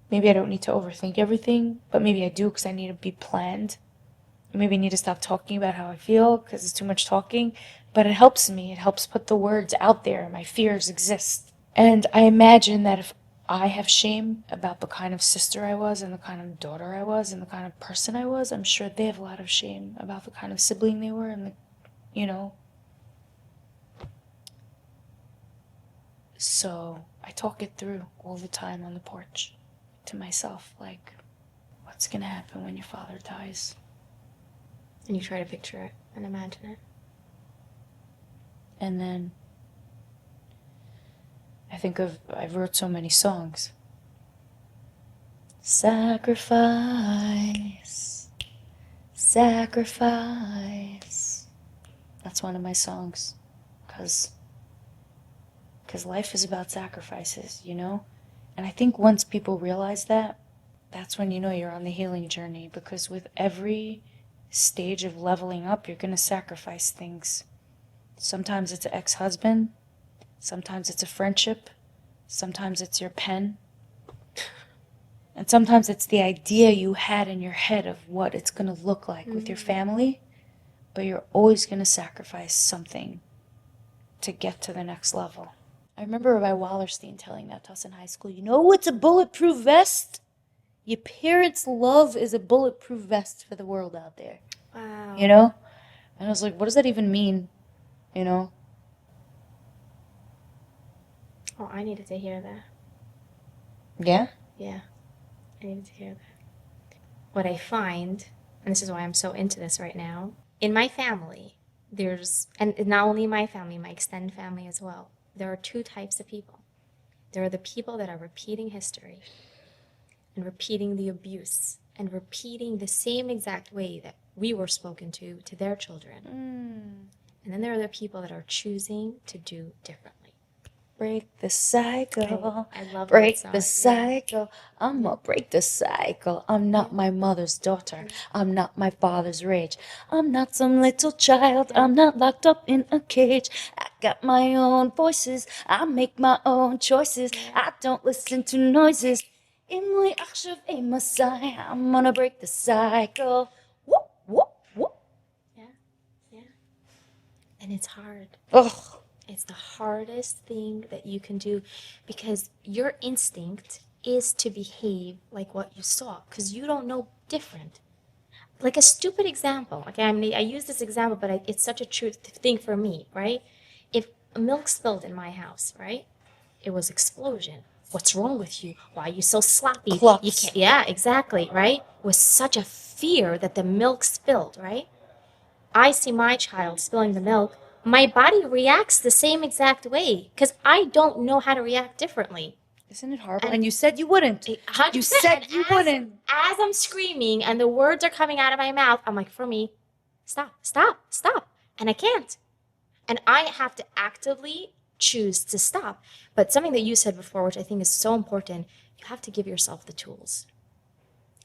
Maybe I don't need to overthink everything, but maybe I do because I need to be planned. Maybe I need to stop talking about how I feel because it's too much talking. But it helps me. It helps put the words out there. My fears exist. And I imagine that if I have shame about the kind of sister I was and the kind of daughter I was and the kind of person I was, I'm sure they have a lot of shame about the kind of sibling they were and So I talk it through all the time on the porch to myself, what's gonna happen when your father dies? And you try to picture it and imagine it. And then I wrote so many songs. Sacrifice, sacrifice. That's one of my songs. Because life is about sacrifices, And I think once people realize that, that's when you're on the healing journey. Because with every stage of leveling up, you're going to sacrifice things. Sometimes it's an ex-husband. Sometimes it's a friendship. Sometimes it's your pen. And sometimes it's the idea you had in your head of what it's going to look like with your family. But you're always going to sacrifice something to get to the next level. I remember Rabbi Wallerstein telling that to us in high school. You know what's a bulletproof vest? Your parents' love is a bulletproof vest for the world out there. Wow. And I was like, what does that even mean? Oh, I needed to hear that. Yeah? Yeah, I needed to hear that. What I find, and this is why I'm so into this right now, in my family, and not only my family, my extended family as well, there are two types of people. there are the people that are repeating history and repeating the abuse and repeating the same exact way that we were spoken to their children. And then there are the people that are choosing to do differently. Break the cycle. I love break that the song. Yeah. cycle. I'ma break the cycle. I'm not my mother's daughter. I'm not my father's rage. I'm not some little child. I'm not locked up in a cage. I got my own voices. I make my own choices. I don't listen to noises. Emily Akshav, a Messiah. I'm gonna break the cycle. Whoop, whoop, whoop. Yeah. Yeah. And it's hard. Ugh. It's the hardest thing that you can do because your instinct is to behave like what you saw because you don't know different. Like a stupid example. Okay, I use this example, but it's such a true thing for me, right? If milk spilled in my house, right? It was explosion. What's wrong with you? Why are you so sloppy? Clucks. You can't. Yeah, exactly, right? With such a fear that the milk spilled, right? I see my child spilling the milk. My body reacts the same exact way because I don't know how to react differently. Isn't it horrible? And you said you wouldn't. 100%. You said And you wouldn't. As I'm screaming and the words are coming out of my mouth, I'm like, for me, stop, stop, stop. And I can't. And I have to actively choose to stop. But something that you said before, which I think is so important, you have to give yourself the tools.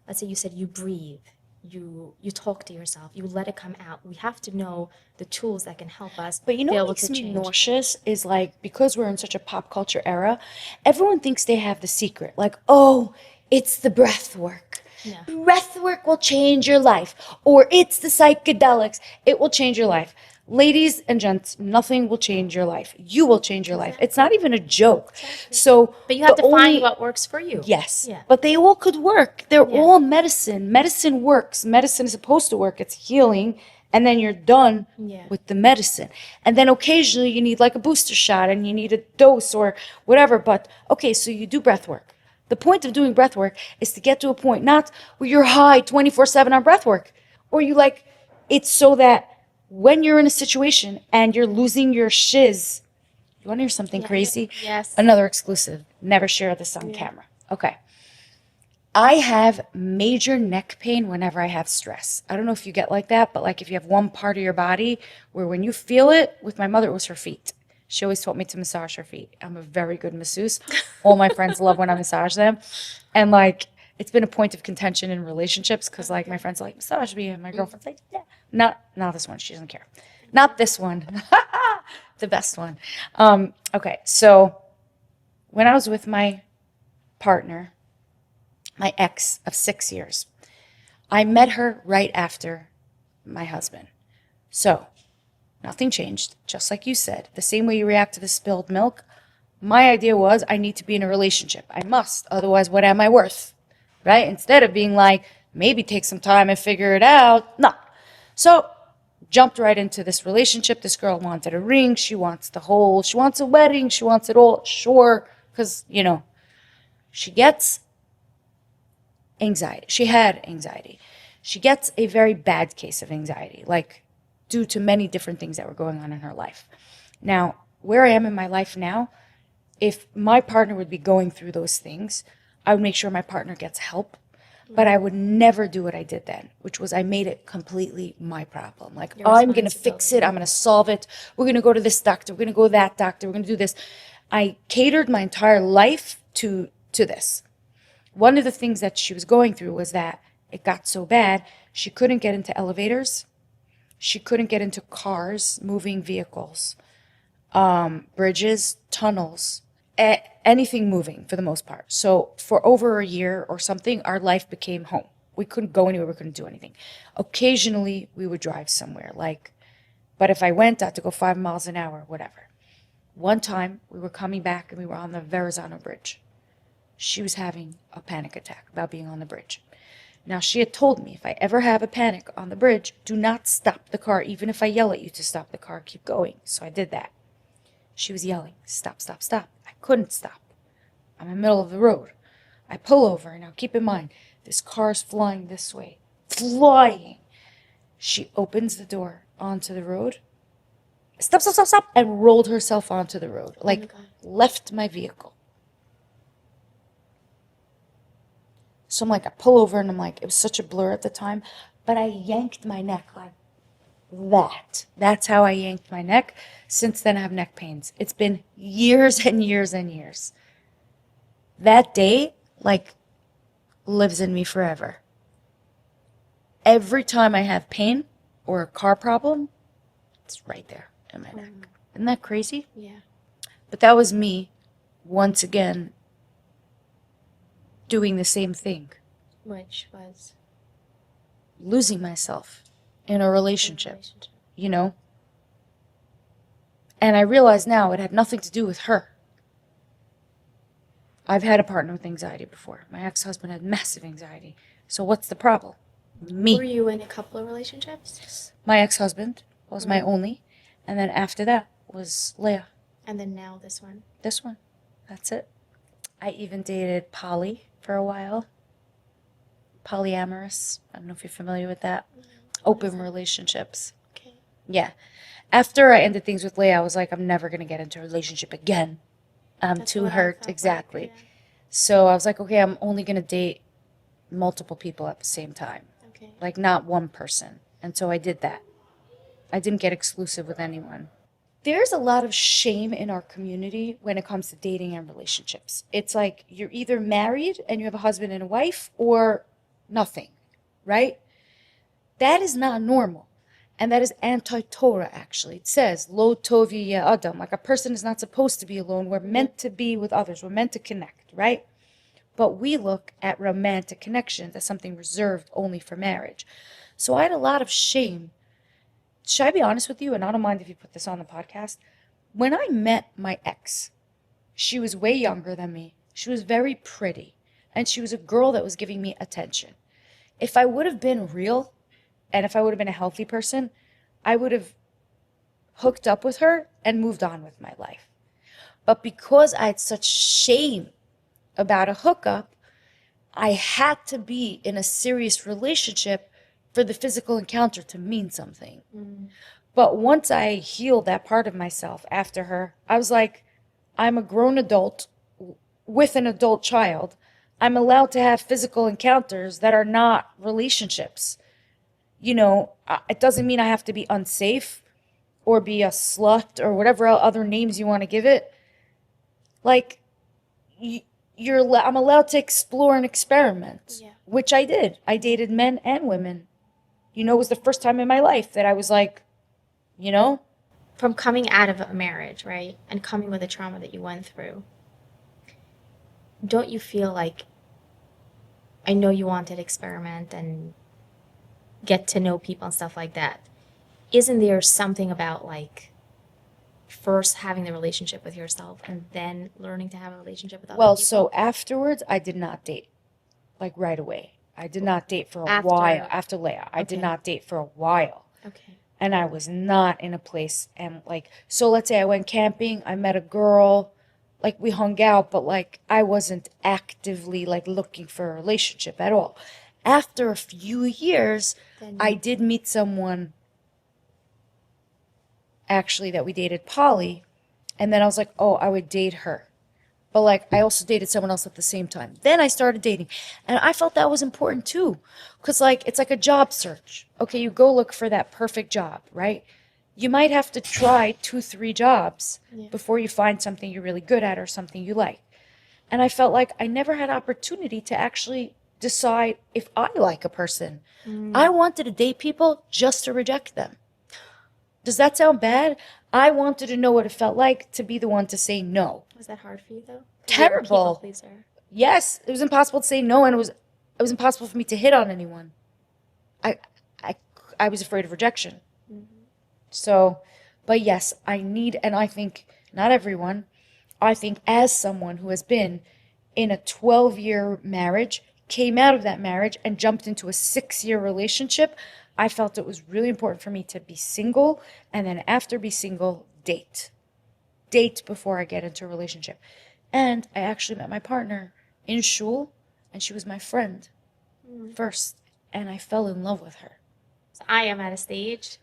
Let's say you said you breathe. You talk to yourself, you let it come out. We have to know the tools that can help us But you know be what able makes to me change. nauseous is like, because we're in such a pop culture era, everyone thinks they have the secret. Like, oh, it's the breath work. Yeah. Breath work will change your life. Or it's the psychedelics. It will change your life. Ladies and gents, nothing will change your life. You will change your life. It's not even a joke. So, But you have the to find only- what works for you. Yes, Yeah. but they all could work. They're Yeah. all medicine. Medicine works. Medicine is supposed to work. It's healing, and then you're done Yeah. with the medicine. And then occasionally you need like a booster shot and you need a dose or whatever. But okay, so you do breath work. The point of doing breath work is to get to a point not where you're high 24/7 on breath work, or you like it's so that when you're in a situation and you're losing your shiz. You want to hear something crazy? Yes. Another exclusive. Never share this on camera. Okay. I have major neck pain whenever I have stress. I don't know if you get like that, but like if you have one part of your body where when you feel it, with my mother, it was her feet. She always taught me to massage her feet. I'm a very good masseuse. All my friends love when I massage them. And like, it's been a point of contention in relationships because like my friends are like, massage me. And my girlfriend's like, yeah. Not this one. She doesn't care. Not this one. The best one. Okay, so when I was with my partner, my ex of 6 years, I met her right after my husband. So nothing changed, just like you said. The same way you react to the spilled milk, my idea was I need to be in a relationship. I must, otherwise what am I worth? Right? Instead of being like, maybe take some time and figure it out. No. So jumped right into this relationship. This girl wanted a ring. She wants a wedding. She wants it all. Sure. Because, she gets anxiety. She had anxiety. She gets a very bad case of anxiety, like due to many different things that were going on in her life. Now, where I am in my life now, if my partner would be going through those things, I would make sure my partner gets help. But I would never do what I did then, which was I made it completely my problem. Like, I'm going to fix it. I'm going to solve it. We're going to go to this doctor. We're going to go to that doctor. We're going to do this. I catered my entire life to this. One of the things that she was going through was that it got so bad, she couldn't get into elevators. She couldn't get into cars, moving vehicles, bridges, tunnels, anything moving for the most part. So for over a year or something, our life became home. We couldn't go anywhere. We couldn't do anything. Occasionally, we would drive somewhere. But if I went, I had to go 5 miles an hour, whatever. One time, we were coming back and we were on the Verrazano Bridge. She was having a panic attack about being on the bridge. Now, she had told me if I ever have a panic on the bridge, do not stop the car. Even if I yell at you to stop the car, keep going. So I did that. She was yelling, stop, stop, stop. I couldn't stop. I'm in the middle of the road. I pull over. Now, keep in mind, this car's flying this way. Flying. She opens the door onto the road. Stop, stop, stop, stop. And rolled herself onto the road. Like, left my vehicle. So I'm like, I pull over and I'm like, it was such a blur at the time, but I yanked my neck like that. That's how I yanked my neck. Since then, I have neck pains. It's been years and years and years. That day, like, lives in me forever. Every time I have pain or a car problem, it's right there in my neck. Isn't that crazy? Yeah. But that was me, once again, doing the same thing. Which was Losing myself in a relationship, you know? And I realize now it had nothing to do with her. I've had a partner with anxiety before. My ex-husband had massive anxiety. So what's the problem? Me. Were you in a couple of relationships? My ex-husband was my Right. only. And then after that was Leah. And then now this one. This one. That's it. I even dated poly for a while. Polyamorous. I don't know if you're familiar with that. Open relationships. Okay. Yeah. After I ended things with Leah, I was like, I'm never going to get into a relationship again. I'm That's too what I hurt. felt like, Exactly. yeah. So I was like, okay, I'm only going to date multiple people at the same time. Okay. Like, not one person. And so I did that. I didn't get exclusive with anyone. There's a lot of shame in our community when it comes to dating and relationships. It's like you're either married and you have a husband and a wife or nothing, right? That is not normal. And that is anti-Torah, actually. It says, Lo tovi ye adam, like a person is not supposed to be alone. We're meant to be with others. We're meant to connect, right? But we look at romantic connections as something reserved only for marriage. So I had a lot of shame. Should I be honest with you? And I don't mind if you put this on the podcast. When I met my ex, she was way younger than me. She was very pretty. And she was a girl that was giving me attention. If I would have been real, and if I would have been a healthy person, I would have hooked up with her and moved on with my life. But because I had such shame about a hookup, I had to be in a serious relationship for the physical encounter to mean something. But once I healed that part of myself after her, I was like, I'm a grown adult with an adult child. I'm allowed to have physical encounters that are not relationships. You know, it doesn't mean I have to be unsafe or be a slut or whatever other names you want to give it. Like, I'm allowed to explore and experiment, Yeah. which I did. I dated men and women. You know, it was the first time in my life that I was like, you know, From coming out of a marriage, right? And coming with the trauma that you went through, don't you feel like, I know you wanted to experiment and get to know people and stuff like that. Isn't there something about like first having the relationship with yourself and then learning to have a relationship with other well, people? so afterwards, I did not date, like right away. I did not date for a After- while. After Leah, I did Okay. not date for a while. Okay. And I was not in a place, and like, so let's say I went camping, I met a girl, like we hung out, but like I wasn't actively like looking for a relationship at all. After a few years, Then I did meet someone actually that we dated, Polly, and then I was like, oh, I would date her. But like I also dated someone else at the same time. Then I started dating, and I felt that was important too, because like it's like a job search. Okay, you go look for that perfect job, right? You might have to try 2, 3 jobs Yeah. before you find something you're really good at or something you like. And I felt like I never had opportunity to actually decide if I like a person. I wanted to date people just to reject them. Does that sound bad? I wanted to know what it felt like to be the one to say no. Was that hard for you though? 'Cause you're a people Terrible. pleaser. Yes, it was impossible to say no, and it was impossible for me to hit on anyone. I I I was afraid of rejection. So, but yes, I need, and I think not everyone, I think as someone who has been in a 12-year marriage, came out of that marriage and jumped into a 6-year relationship, I felt it was really important for me to be single, and then after be single, date. Date before I get into a relationship. And I actually met my partner in shul, and she was my friend first, and I fell in love with her. So I am at a stage.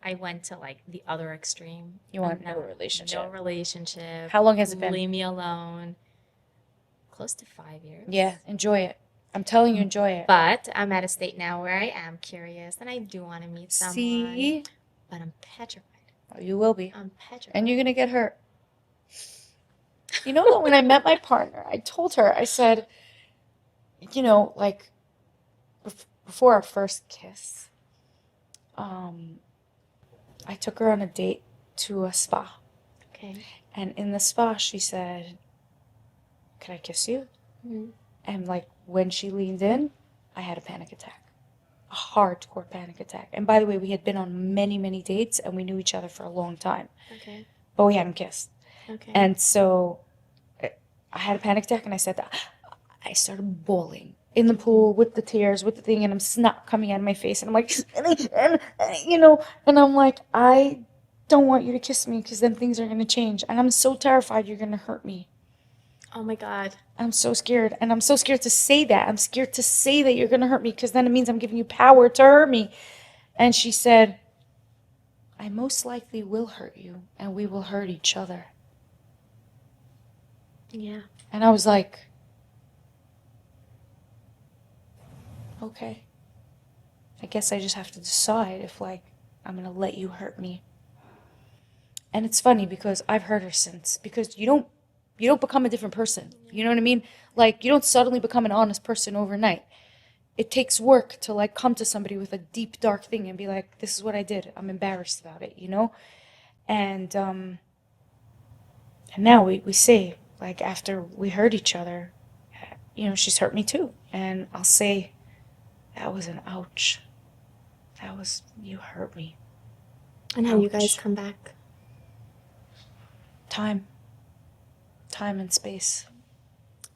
I went to like the other extreme. You want I'm no not- relationship. No relationship. How long has it been? Leave me alone. Close to 5 years. Yeah, enjoy it. I'm telling you, enjoy it. But I'm at a state now where I am curious and I do want to meet someone. See? But I'm petrified. Oh, you will be. I'm petrified. And you're going to get hurt. You know that when I met my partner, I told her, I said, you know, like before our first kiss, I took her on a date to a spa. Okay. And in the spa, she said, "Can I kiss you?" Mhm. And like when she leaned in, I had a panic attack. A hardcore panic attack. And by the way, we had been on many, many dates and we knew each other for a long time. Okay. But we hadn't kissed. Okay. And so I had a panic attack and I said that I started bawling in the pool with the tears, with the thing, and I'm snot coming out of my face. And I'm like, you know, and I'm like, I don't want you to kiss me because then things are going to change. And I'm so terrified you're going to hurt me. Oh my God. I'm so scared. And I'm so scared to say that. I'm scared to say that you're going to hurt me because then it means I'm giving you power to hurt me. And she said, I most likely will hurt you and we will hurt each other. Yeah. And I was like, okay. I guess I just have to decide if, like, I'm going to let you hurt me. And it's funny because I've hurt her since. Because you don't become a different person. You know what I mean? Like, you don't suddenly become an honest person overnight. It takes work to, like, come to somebody with a deep, dark thing and be like, this is what I did. I'm embarrassed about it, you know? And now we say, like, after we hurt each other, you know, she's hurt me too. And I'll say, that was an ouch. That was, you hurt me. And how you guys Ouch. come back? Time and space.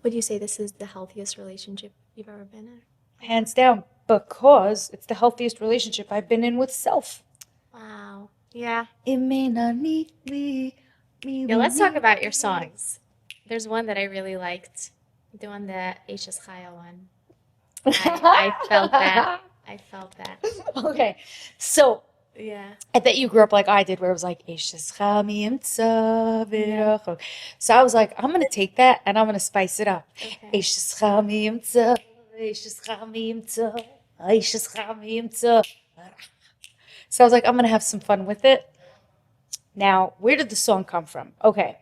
Would you say this is the healthiest relationship you've ever been in? Hands down, because it's the healthiest relationship I've been in with self. Wow. Yeah. It may not need me. Yeah, let's talk about your songs. There's one that I really liked, the one that Aisha's Chaya one. I felt that. I felt that. Okay, so Yeah. I bet you grew up like I did, where it was like, so I was like, I'm going to take that and I'm going to spice it up. Okay. So I was like, I'm going to have some fun with it. Now, where did the song come from? Okay,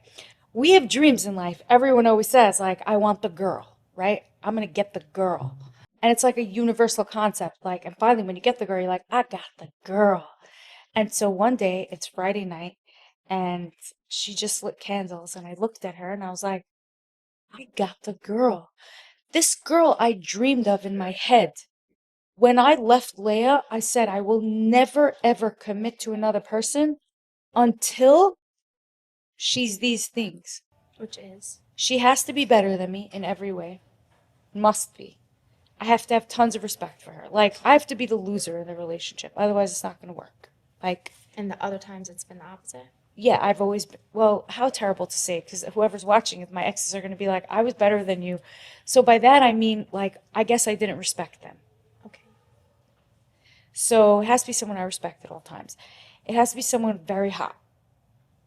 we have dreams in life. Everyone always says, like, I want the girl, right? I'm going to get the girl. And it's like a universal concept. Like, and finally, when you get the girl, you're like, I got the girl. And so one day, it's Friday night, and she just lit candles, and I looked at her, and I was like, I got the girl. This girl I dreamed of in my head. When I left Leah, I said, I will never, ever commit to another person until she's these things. Which is? She has to be better than me in every way. Must be. I have to have tons of respect for her. Like, I have to be the loser in the relationship. Otherwise, it's not going to work. Like, And the other times it's been the opposite? yeah, I've always been, well, how terrible to say, because whoever's watching it, my exes are going to be like, I was better than you. So by that, I mean, like, I guess I didn't respect them. Okay. So it has to be someone I respect at all times. It has to be someone very hot.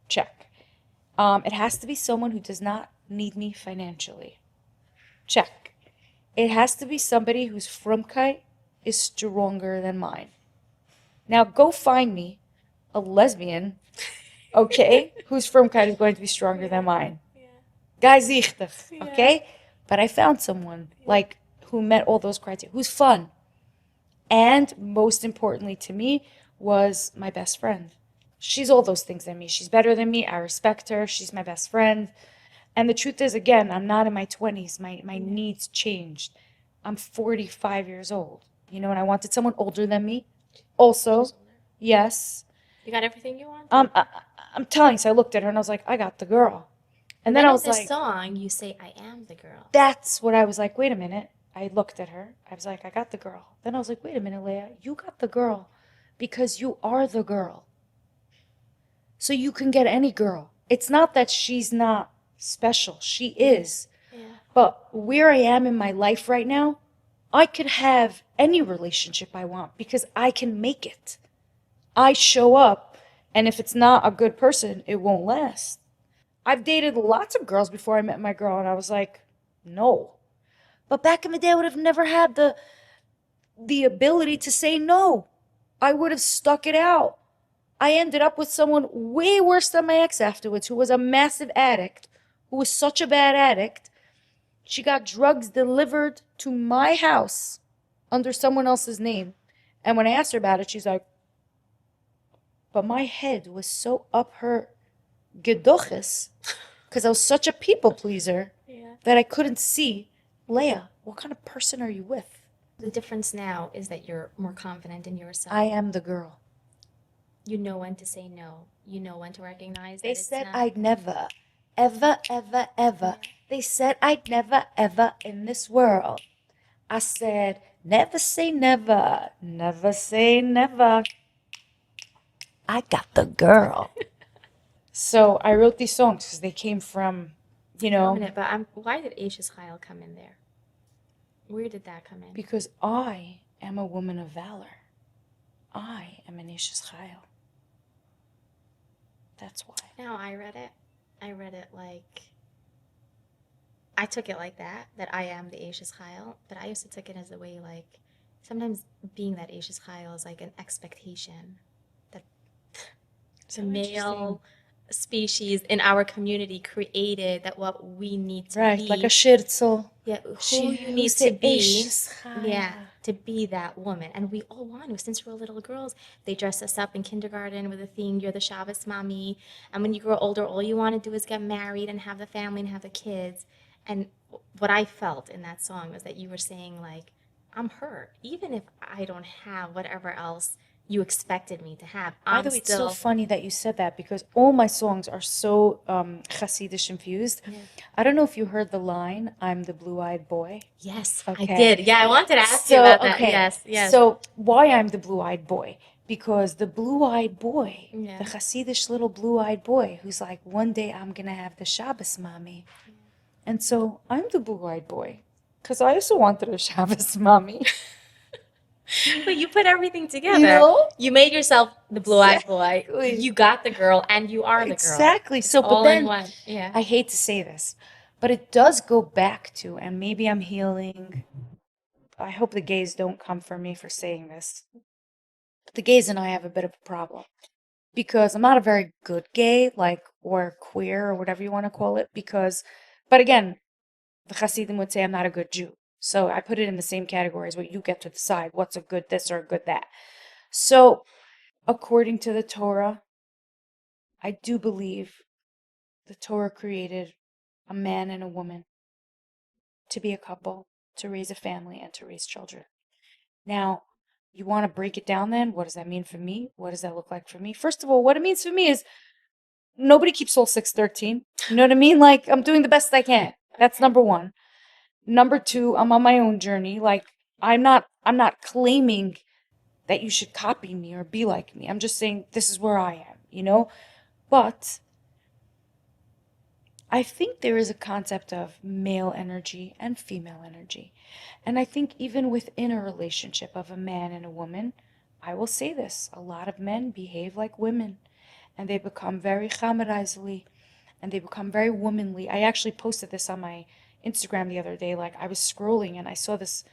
Check. It has to be someone who does not need me financially. Check. It has to be somebody whose frumkeit is stronger than mine. Now go find me a lesbian, okay, whose frumkeit is going to be stronger than mine. Guys, okay? But I found someone like who met all those criteria, who's fun. And most importantly to me was my best friend. She's all those things than me. She's better than me. I respect her. She's my best friend. And the truth is, again, I'm not in my 20s. My needs changed. I'm 45 years old, you know, and I wanted someone older than me. Also, yes. You got everything you want? I'm telling you, so I looked at her and I was like, I got the girl. And then I was in this like, song, you say, I am the girl. that's what I was like, wait a minute. I looked at her. I was like, I got the girl. Then I was like, wait a minute, Leah, you got the girl because you are the girl. So you can get any girl. It's not that she's not special. She is. Yeah. But where I am in my life right now, I could have any relationship I want because I can make it. I show up, and if it's not a good person, it won't last. I've dated lots of girls before I met my girl, and I was like, no. But back in the day, I would have never had the ability to say no. I would have stuck it out. I ended up with someone way worse than my ex afterwards, who was a massive addict, who was such a bad addict. She got drugs delivered to my house under someone else's name. And when I asked her about it, she's like, but my head was so up her gedoches, because I was such a people pleaser, that I couldn't see, Leah, what kind of person are you with? The difference now is that you're more confident in yourself. I am the girl. You know when to say no. You know when to recognize that They it's said not. I'd never, ever, ever, ever. They said I'd never, ever in this world. I said, never say never, never say never. I got the girl. So I wrote these songs because they came from, you Wait a know, minute, but why did Ashes Chayil come in there? Where did that come in? because I am a woman of valor. I am an Ishes Chayil. That's why. No, I read it like, I took it like that I am the Ashes Chayil, but I also took it as a way like, sometimes being that Ashes Chayil is like an expectation that the male species in our community created, that what we need to Right, be. like a shirtzel. Yeah, who you need to be. Yeah, to be that woman. And we all want to. Since we're little girls, they dress us up in kindergarten with a theme, you're the Shabbos mommy. And when you grow older, all you want to do is get married and have the family and have the kids. And what I felt in that song was that you were saying, like, I'm her. Even if I don't have whatever else you expected me to have, By the way, it's so funny that you said that, because all my songs are so Hasidish infused. Yeah. I don't know if you heard the line, I'm the blue-eyed boy. Yes, Okay. I did. Yeah, I wanted to ask you about that. Okay. Yes. So why I'm the blue-eyed boy? Because the blue-eyed boy, Yeah. the Hasidish little blue-eyed boy, who's like, one day I'm gonna have the Shabbos mommy. And so I'm the blue-eyed boy, because I also wanted a Shabbos mommy. But you put everything together. You know? You made yourself the blue-eyed boy. Exactly. You got the girl, and you are the girl. Exactly. It's So, but all then in one. Yeah. I hate to say this, but it does go back to, and maybe I'm healing. I hope the gays don't come for me for saying this. But the gays and I have a bit of a problem, because I'm not a very good gay, like, or queer, or whatever you want to call it, because, but again, the Hasidim would say I'm not a good Jew. So I put it in the same category as what you get to decide what's a good this or a good that. So, according to the Torah, I do believe the Torah created a man and a woman to be a couple, to raise a family, and to raise children. Now, you want to break it down then? What does that mean for me? What does that look like for me? First of all, what it means for me is nobody keeps all 613. You know what I mean? Like, I'm doing the best I can. That's number one. Number two, I'm on my own journey. Like, I'm not claiming that you should copy me or be like me. I'm just saying this is where I am, you know? But I think there is a concept of male energy and female energy. And I think even within a relationship of a man and a woman, I will say this, a lot of men behave like women, and they become very chamerizli, and they become very womanly. I actually posted this on my Instagram the other day. Like, I was scrolling and I saw this,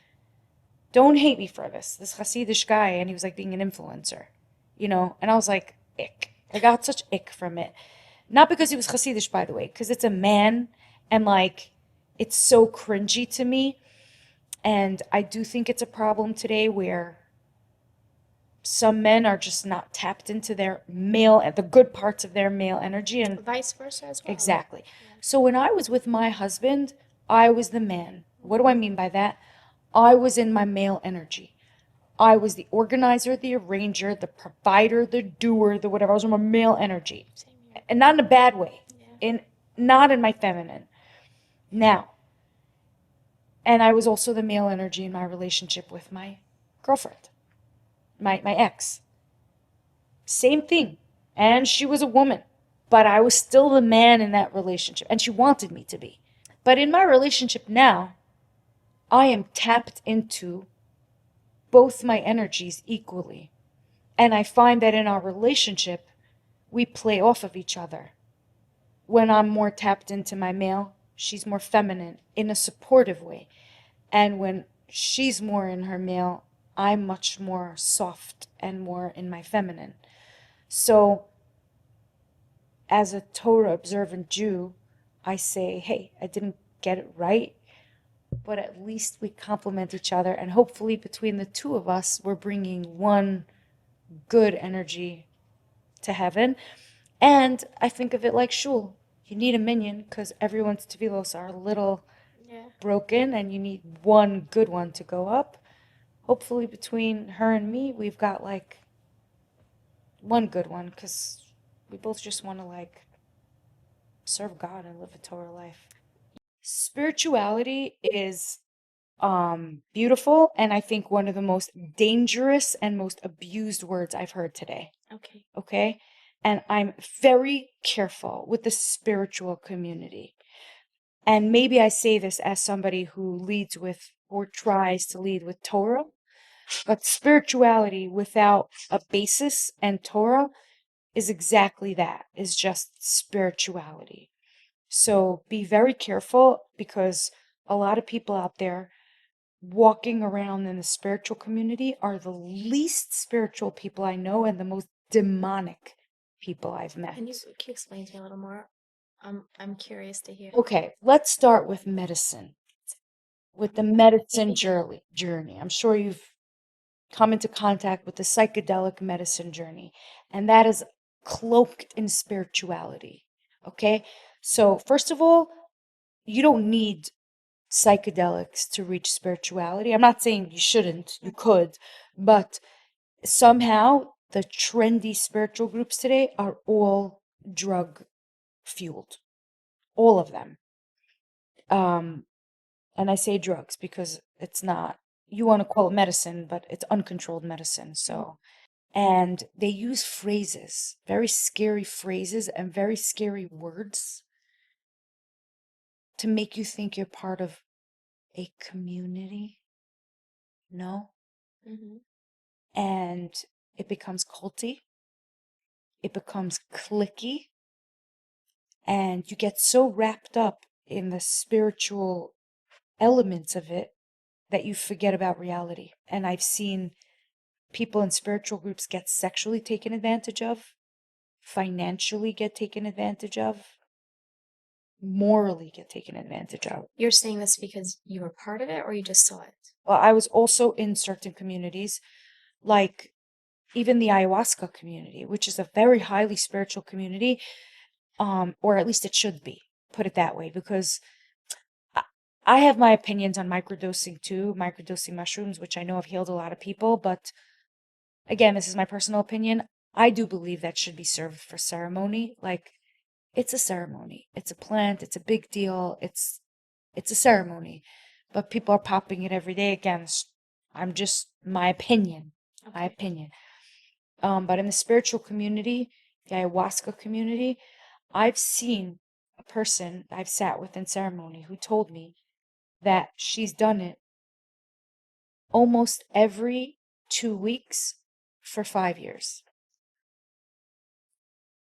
don't hate me for this Hasidish guy, and he was like being an influencer, you know? And I was like, ick. I got such ick from it. Not because he was Hasidish, by the way, because it's a man, and like, it's so cringy to me. And I do think it's a problem today where some men are just not tapped into their male, the good parts of their male energy, and Vice versa as well. exactly. So when I was with my husband, I was the man. What do I mean by that? I was in my male energy. I was the organizer, the arranger, the provider, the doer, the whatever. I was in my male energy. Same here. And not in a bad way. Yeah. Not in my feminine. Now, and I was also the male energy in my relationship with my girlfriend, my ex. Same thing. And she was a woman. But I was still the man in that relationship. And she wanted me to be. But in my relationship now, I am tapped into both my energies equally. And I find that in our relationship, we play off of each other. When I'm more tapped into my male, she's more feminine in a supportive way. And when she's more in her male, I'm much more soft and more in my feminine. So, as a Torah observant Jew, I say, hey, I didn't get it right, but at least we complement each other. And hopefully, between the two of us, we're bringing one good energy to heaven. And I think of it like shul. You need a minyan because everyone's tevilos are a little Yeah. broken, and you need one good one to go up. Hopefully, between her and me, we've got like one good one because we both just want to like serve God and live a Torah life. Spirituality is beautiful, and I think one of the most dangerous and most abused words I've heard today. Okay. Okay? And I'm very careful with the spiritual community. And maybe I say this as somebody who leads with or tries to lead with Torah, but spirituality without a basis and Torah is exactly that, is just spirituality. So be very careful because a lot of people out there walking around in the spiritual community are the least spiritual people I know and the most demonic people I've met. Can you explain to me a little more? I'm curious to hear. Okay, let's start with medicine, with the medicine journey. I'm sure you've come into contact with the psychedelic medicine journey, and that is cloaked in spirituality. Okay, so first of all, you don't need psychedelics to reach spirituality. I'm not saying you shouldn't, you could, but somehow the trendy spiritual groups today are all drug fueled, all of them. And I say drugs because it's not, you want to call it medicine, but it's uncontrolled medicine. So, and they use phrases, very scary phrases and very scary words to make you think you're part of a community. No. Mm-hmm. And it becomes culty, it becomes clicky, and you get so wrapped up in the spiritual elements of it that you forget about reality. And I've seen people in spiritual groups get sexually taken advantage of, financially get taken advantage of, morally get taken advantage of. You're saying this because you were part of it or you just saw it? Well, I was also in certain communities, like even the ayahuasca community, which is a very highly spiritual community, or at least it should be, put it that way, because I I have my opinions on microdosing too, microdosing mushrooms, which I know have healed a lot of people, but again, this is my personal opinion. I do believe that should be served for ceremony. Like, it's a ceremony. It's a plant. It's a big deal. It's a ceremony. But people are popping it every day again. I'm just my opinion. My Okay. opinion. But in the spiritual community, the ayahuasca community, I've seen a person I've sat with in ceremony who told me that she's done it almost every 2 weeks for 5 years.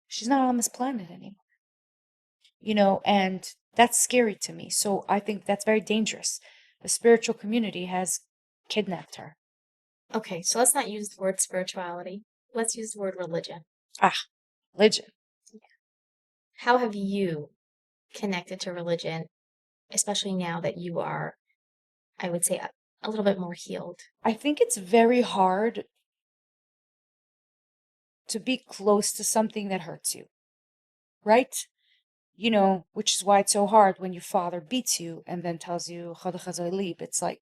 She's not on this planet anymore, and that's scary to me. So I think that's very dangerous. The spiritual community has kidnapped her. Okay, so let's not use the word spirituality. Let's use the word religion. Ah, religion. How have you connected to religion, especially now that you are, I would say, a little bit more healed? I think it's very hard to be close to something that hurts you, right? Which is why it's so hard when your father beats you and then tells you, "Chada chazai lib." It's like,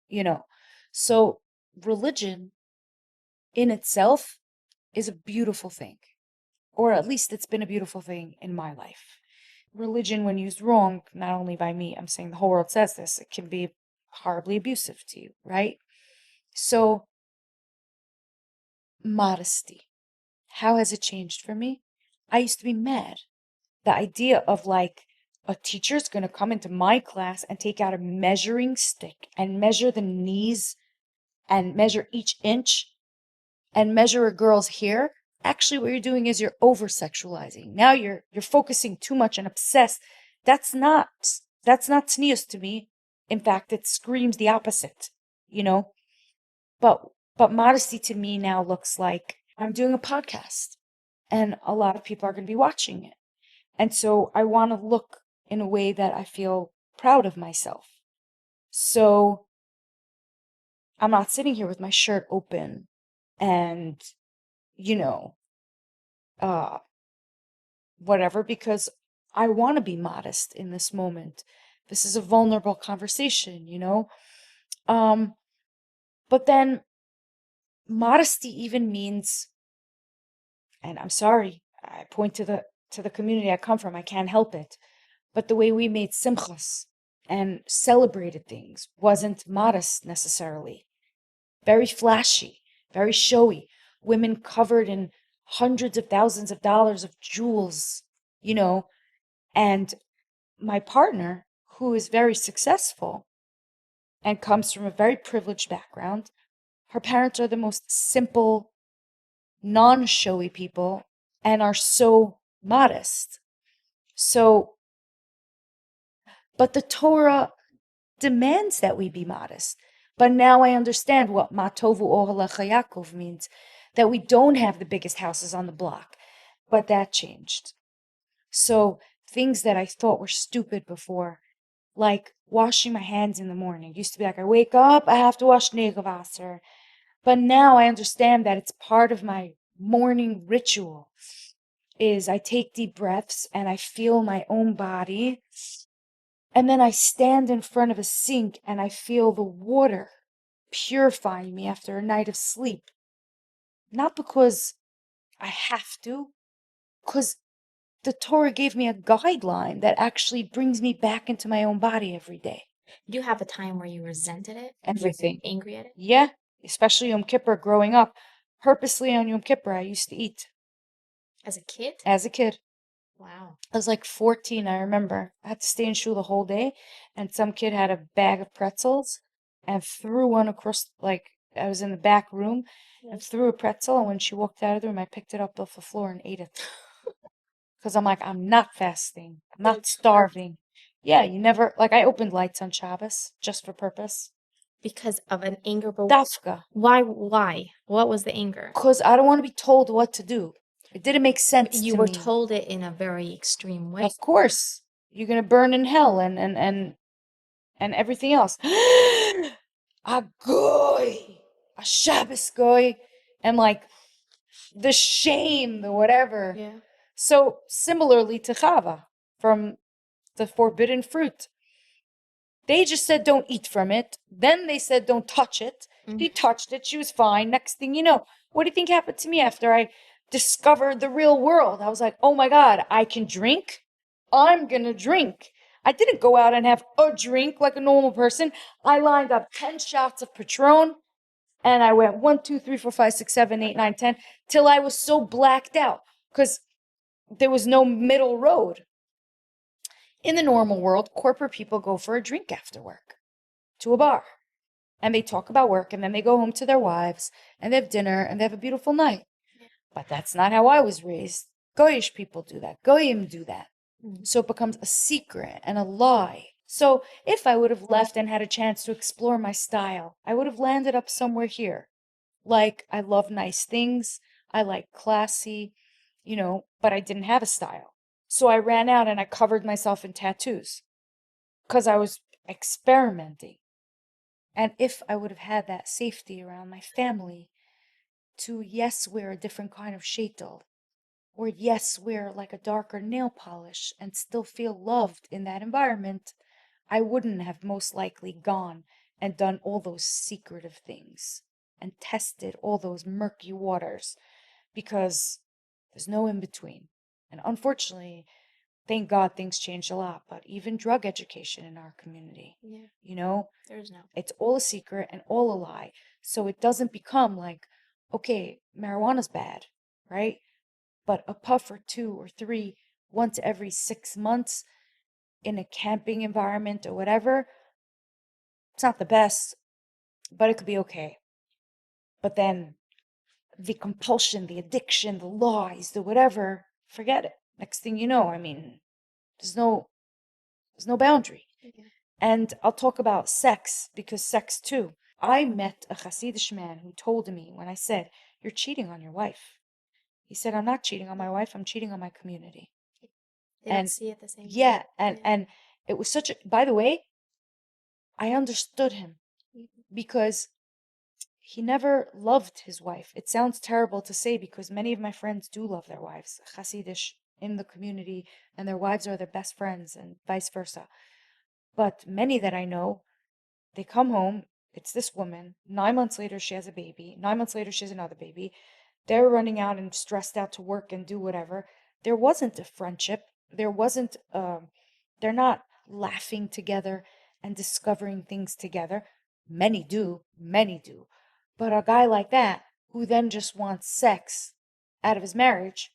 you know. So religion in itself is a beautiful thing, or at least it's been a beautiful thing in my life. Religion, when used wrong, not only by me, I'm saying the whole world says this, it can be horribly abusive to you, right? So, modesty. How has it changed for me? I used to be mad. The idea of like a teacher's going to come into my class and take out a measuring stick and measure the knees and measure each inch and measure a girl's hair. Actually, what you're doing is you're over sexualizing. Now you're focusing too much and obsessed. That's not tznius to me. In fact, it screams the opposite, you know? But modesty to me now looks like I'm doing a podcast and a lot of people are going to be watching it. And so I want to look in a way that I feel proud of myself. So I'm not sitting here with my shirt open and, you know, uh, whatever, because I want to be modest in this moment. This is a vulnerable conversation, you know? But then modesty even means, and I'm sorry, I point to the community I come from, I can't help it. But the way we made simchas and celebrated things wasn't modest necessarily. Very flashy, very showy. Women covered in hundreds of thousands of dollars of jewels, you know. And my partner, who is very successful and comes from a very privileged background, her parents are the most simple, non showy people and are so modest. So, but the Torah demands that we be modest. But now I understand what Matovu Ohalecha Yaakov means, that we don't have the biggest houses on the block. But that changed. So things that I thought were stupid before, like washing my hands in the morning, used to be like, I wake up, I have to wash Negavasser. But now I understand that it's part of my morning ritual, is I take deep breaths and I feel my own body. And then I stand in front of a sink and I feel the water purifying me after a night of sleep. Not because I have to, because the Torah gave me a guideline that actually brings me back into my own body every day. Did you have a time where you resented it? Everything. Angry at it? Yeah, especially Yom Kippur growing up. Purposely on Yom Kippur, I used to eat. As a kid? As a kid. Wow. I was like 14, I remember. I had to stay in shul the whole day, and some kid had a bag of pretzels and threw one across, like, I was in the back room and threw a pretzel, and when she walked out of the room, I picked it up off the floor and ate it. Because I'm like, I'm not fasting. I'm not starving. Yeah, you never, like, I opened lights on Shabbos just for purpose. Because of an anger, but Dafka. why? What was the anger? Because I don't want to be told what to do. It didn't make sense You to were me. told it in a very extreme way. Of course. You're going to burn in hell and everything else. A goy, a Shabbos goy, and like the shame, the whatever. Yeah. So similarly to Chava from the forbidden fruit, they just said don't eat from it. Then they said don't touch it. She touched it. She was fine. Next thing you know, what do you think happened to me after I discovered the real world? I was like, oh my God, I can drink. I'm gonna drink. I didn't go out and have a drink like a normal person. I lined up 10 shots of Patron and I went 1, 2, 3, 4, 5, 6, 7, 8, 9, 10 till I was so blacked out because there was no middle road. In the normal world, corporate people go for a drink after work to a bar and they talk about work and then they go home to their wives and they have dinner and they have a beautiful night. But that's not how I was raised. Goyish people do that. Goyim do that. So it becomes a secret and a lie. So if I would have left and had a chance to explore my style, I would have landed up somewhere here. Like, I love nice things. I like classy, you know, but I didn't have a style. So I ran out and I covered myself in tattoos because I was experimenting. And if I would have had that safety around my family to, yes, wear a different kind of shaitel, or yes, wear like a darker nail polish and still feel loved in that environment, I wouldn't have most likely gone and done all those secretive things and tested all those murky waters because there's no in between. And unfortunately, thank God things changed a lot, but even drug education in our community, you know, There's no. it's all a secret and all a lie. So it doesn't become like, okay, marijuana's bad, right? But a puff or 2 or 3 once every 6 months in a camping environment or whatever, it's not the best, but it could be okay. But then the compulsion, the addiction, the lies, the whatever, forget it. Next thing you know, I mean, there's no boundary. And I'll talk about sex because sex too. I met a Hasidic man who told me when I said, "You're cheating on your wife." He said, "I'm not cheating on my wife, I'm cheating on my community." They don't And see it the same way. yeah, and it was such a, by the way, I understood him Mhm. because he never loved his wife. It sounds terrible to say because many of my friends do love their wives, Hasidish in the community, and their wives are their best friends and vice versa. But many that I know, they come home, it's this woman, 9 months later she has a baby, 9 months later she has another baby. They're running out and stressed out to work and do whatever. There wasn't a friendship. There wasn't, they're not laughing together and discovering things together. Many do, many do. But a guy like that, who then just wants sex out of his marriage,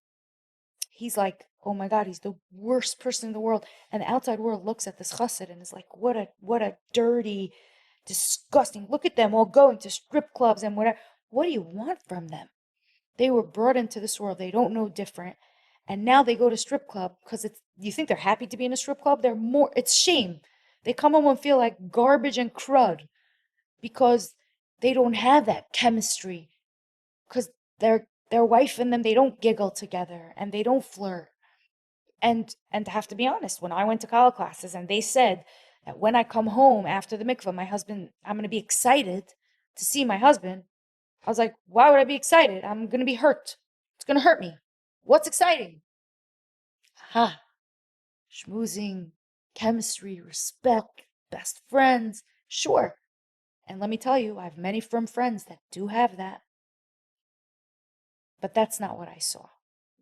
he's like, oh my God, he's the worst person in the world. And the outside world looks at this chassid and is like, what a dirty, disgusting. Look at them all going to strip clubs and whatever. What do you want from them? They were brought into this world. They don't know different. And now they go to strip club because it's, you think they're happy to be in a strip club? They're more, it's shame. They come home and feel like garbage and crud because they don't have that chemistry. Because their wife and them, they don't giggle together and they don't flirt. And to have to be honest, when I went to college classes and they said that when I come home after the mikvah, my husband, I'm gonna be excited to see my husband. I was like, why would I be excited? I'm gonna be hurt. It's gonna hurt me. What's exciting? Ha, schmoozing, chemistry, respect, best friends. Sure. And let me tell you, I have many firm friends that do have that. But that's not what I saw.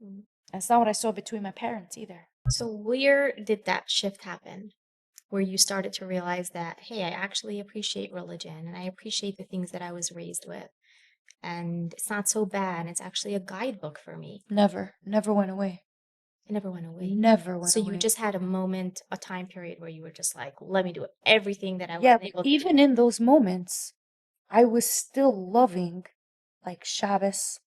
Mhm. That's not what I saw between my parents either. So where did that shift happen? Where you started to realize that, hey, I actually appreciate religion and I appreciate the things that I was raised with. And it's not so bad. It's actually a guidebook for me. Never went away. It never went away. Never went So you away. just had a moment, a time period where you were just like, let me do everything that I Yeah, wasn't but able to do. even in those moments, I was still loving like Shabbos,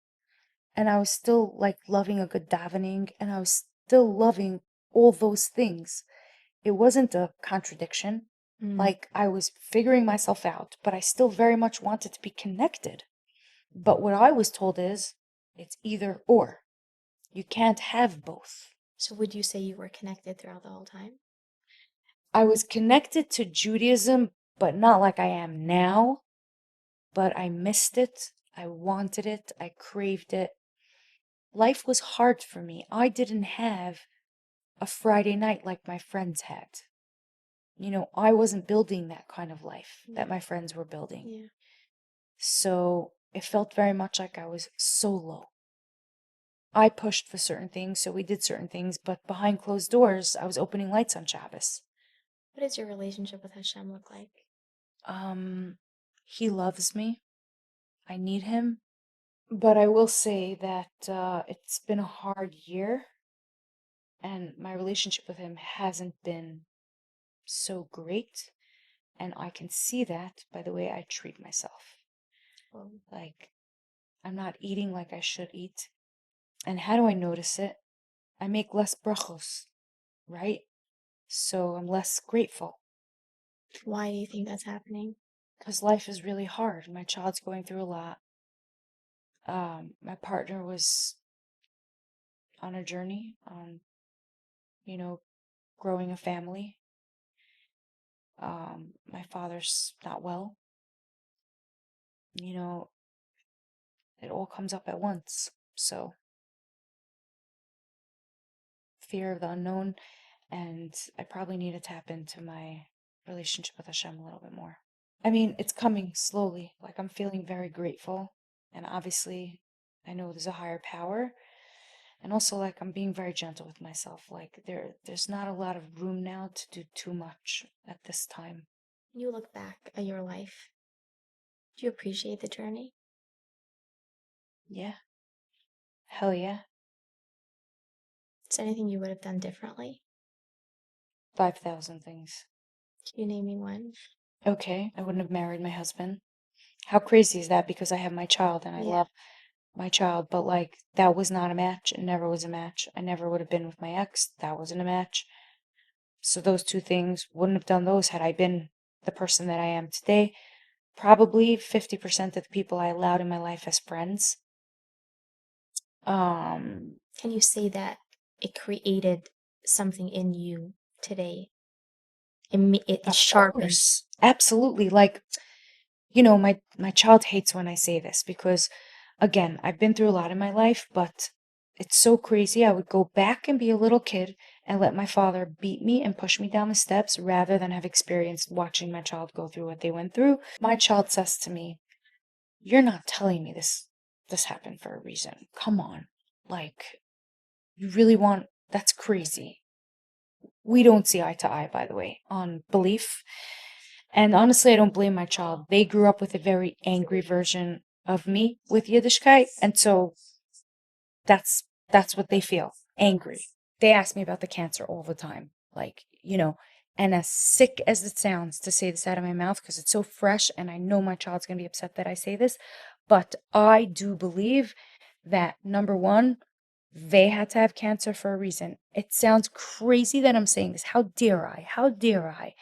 and I was still like loving a good davening, and I was still loving all those things. It wasn't a contradiction. Mm. Like I was figuring myself out, but I still very much wanted to be connected. But what I was told is it's either or. You can't have both. So would you say you were connected throughout the whole time? I was connected to Judaism, but not like I am now. But I missed it. I wanted it. I craved it. Life was hard for me. I didn't have a Friday night like my friends had. You know, I wasn't building that kind of life that my friends were building. Yeah. So it felt very much like I was solo. I pushed for certain things, so we did certain things, but behind closed doors, I was opening lights on Shabbos. What does your relationship with Hashem look like? Um, he loves me. I need him. But I will say that it's been a hard year, and my relationship with him hasn't been so great. And I can see that by the way I treat myself. Well, Like, I'm not eating like I should eat. And how do I notice it? I make less brachos, right? So I'm less grateful why do you think that's happening? because life is really hard. My child's going through a lot. My partner was on a journey on, you know, growing a family. My father's not well. You know, it all comes up at once. So, fear of the unknown, and I probably need to tap into my relationship with Hashem a little bit more. I mean, it's coming slowly. Like, I'm feeling very grateful, and obviously, I know there's a higher power. And also, like, I'm being very gentle with myself. Like, there's not a lot of room now to do too much at this time. You look back at your life. Do you appreciate the journey? Yeah. Hell yeah. Is there anything you would have done differently? 5,000 things. Can you name me one? Okay, I wouldn't have married my husband. How crazy is that? Because I have my child and I Yeah. love my child, but like that was not a match. It never was a match. I never would have been with my ex. That wasn't a match. So those two things, wouldn't have done those had I been the person that I am today. Probably 50% of the people I allowed in my life as friends. Can you say that it created something in you today? It Of sharpened. course, absolutely. Like, my child hates when I say this because, again, I've been through a lot in my life, but it's so crazy. I would go back and be a little kid and let my father beat me and push me down the steps rather than have experienced watching my child go through what they went through. My child says to me, "You're not telling me this happened for a reason. Come on. Like, you really want that's crazy." We don't see eye to eye, by the way, on belief. And honestly, I don't blame my child. They grew up with a very angry version of me with Yiddishkeit, and so that's what they feel, angry. They ask me about the cancer all the time, and as sick as it sounds to say this out of my mouth because it's so fresh, and I know my child's gonna be upset that I say this, but I do believe that number one, they had to have cancer for a reason. It sounds crazy that I'm saying this. How dare I? How dare I?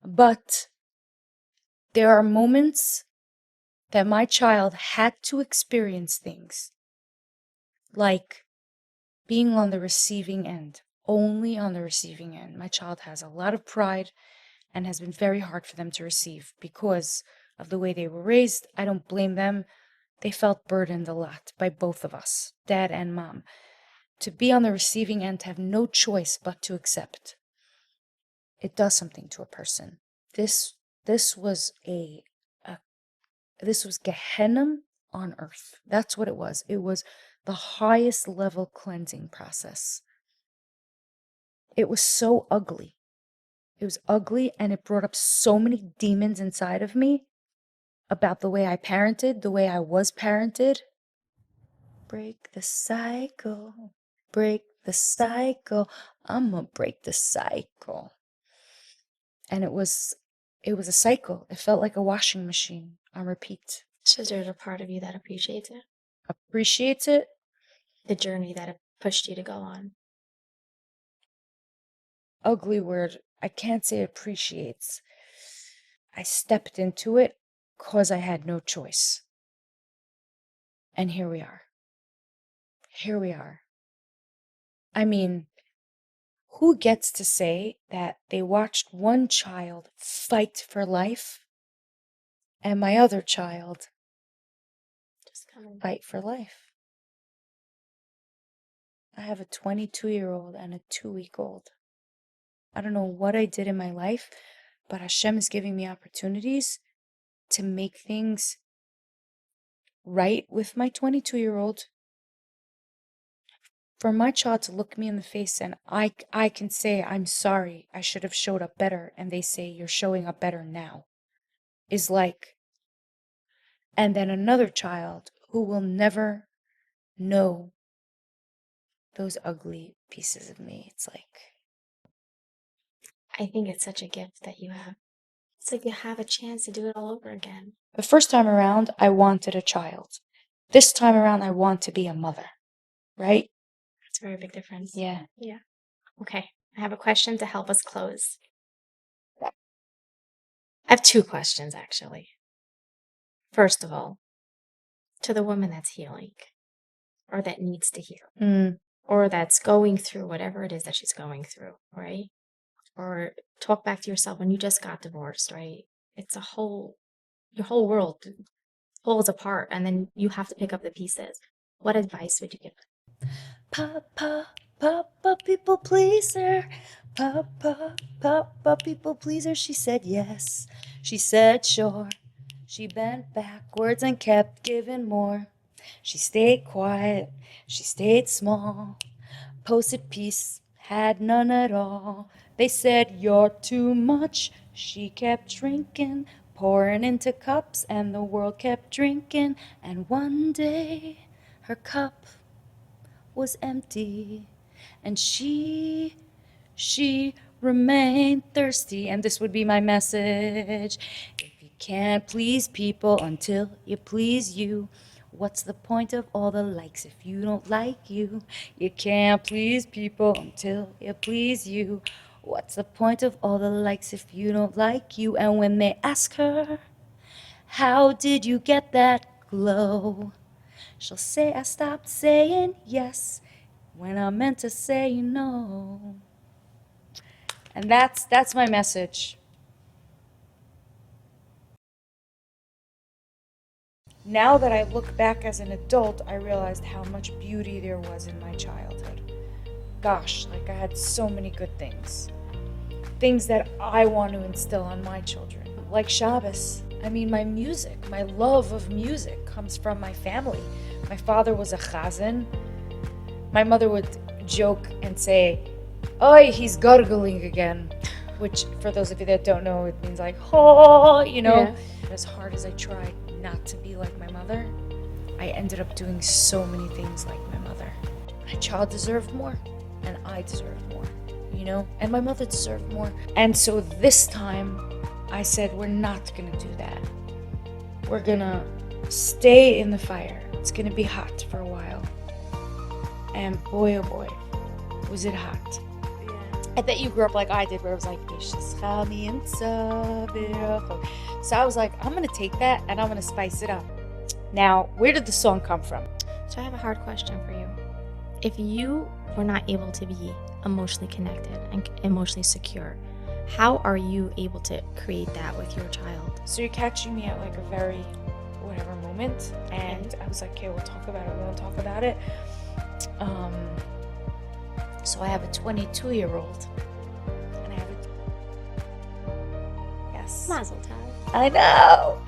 But there are moments that my child had to experience things like being on the receiving end, only on the receiving end. My child has a lot of pride and has been very hard for them to receive because of the way they were raised. I don't blame them. They felt burdened a lot by both of us, dad and mom. To be on the receiving end, to have no choice but to accept, it does something to a person. This was this was Gehenna on earth. That's what it was. It was the highest level cleansing process. It was so ugly. It was ugly, and it brought up so many demons inside of me about the way I parented, the way I was parented. Break the cycle. Break the cycle. I'ma break the cycle. And it was a cycle. It felt like a washing machine on repeat. So there's a part of you that appreciates it, Appreciates it. the journey that it pushed you to go on. Ugly word. I can't say appreciates. I stepped into it because I had no choice. And here we are. Here we are. I mean, who gets to say that they watched one child fight for life and my other child Just coming. fight for life? I have a 22-year-old and a 2-week-old. I don't know what I did in my life, but Hashem is giving me opportunities to make things right with my 22-year-old. For my child to look me in the face and I can say, "I'm sorry, I should have showed up better," and they say, "You're showing up better now," is like, and then another child who will never know those ugly pieces of me. It's like, I think it's such a gift that you have. It's like you have a chance to do it all over again. the first time around, I wanted a child. This time around, I want to be a mother, right? That's a very big difference. Yeah. Yeah. Okay. I have a question to help us close. I have two questions, actually. First of all, to the woman that's healing or that needs to heal or that's going through whatever it is that she's going through, right? Or talk back to yourself when you just got divorced, right? It's your whole world falls apart and then you have to pick up the pieces. What advice would you give? Papa, Papa, people pleaser. Papa, Papa, people pleaser. She said yes. She said sure. She bent backwards and kept giving more. She stayed quiet. She stayed small. Posted peace, had none at all. They said you're too much. She kept drinking, pouring into cups, and the world kept drinking. And one day her cup was empty, and she remained thirsty. And this would be my message: if you can't please people until you please you, what's the point of all the likes if you don't like you? You can't please people until you please you. What's the point of all the likes if you don't like you? And when they ask her, how did you get that glow? She'll say, I stopped saying yes when I meant to say no. And that's my message. Now that I look back as an adult, I realized how much beauty there was in my childhood. Gosh, like I had so many good things. Things that I want to instill on my children. Like Shabbos. I mean, my music, my love of music comes from my family. My father was a chazan. My mother would joke and say, "Oi, he's gargling again," which, for those of you that don't know, it means like, oh, you know. Yeah. As hard as I tried not to be like my mother, I ended up doing so many things like my mother. My child deserved more, and I deserved more, you know? And my mother deserved more. And so this time, I said, we're not gonna do that. We're gonna stay in the fire. It's gonna be hot for a while. And boy, oh boy, was it hot. I bet you grew up like I did, where it was like, so I was like, I'm gonna take that and I'm gonna spice it up. Now, where did the song come from? So I have a hard question for you. If you were not able to be emotionally connected and emotionally secure, how are you able to create that with your child? So you're catching me at like a very whatever moment, and I was like, okay, we'll talk about it, we won't talk about it. So I have a 22-year-old, and I have a... Yes. Mazel tov. I know.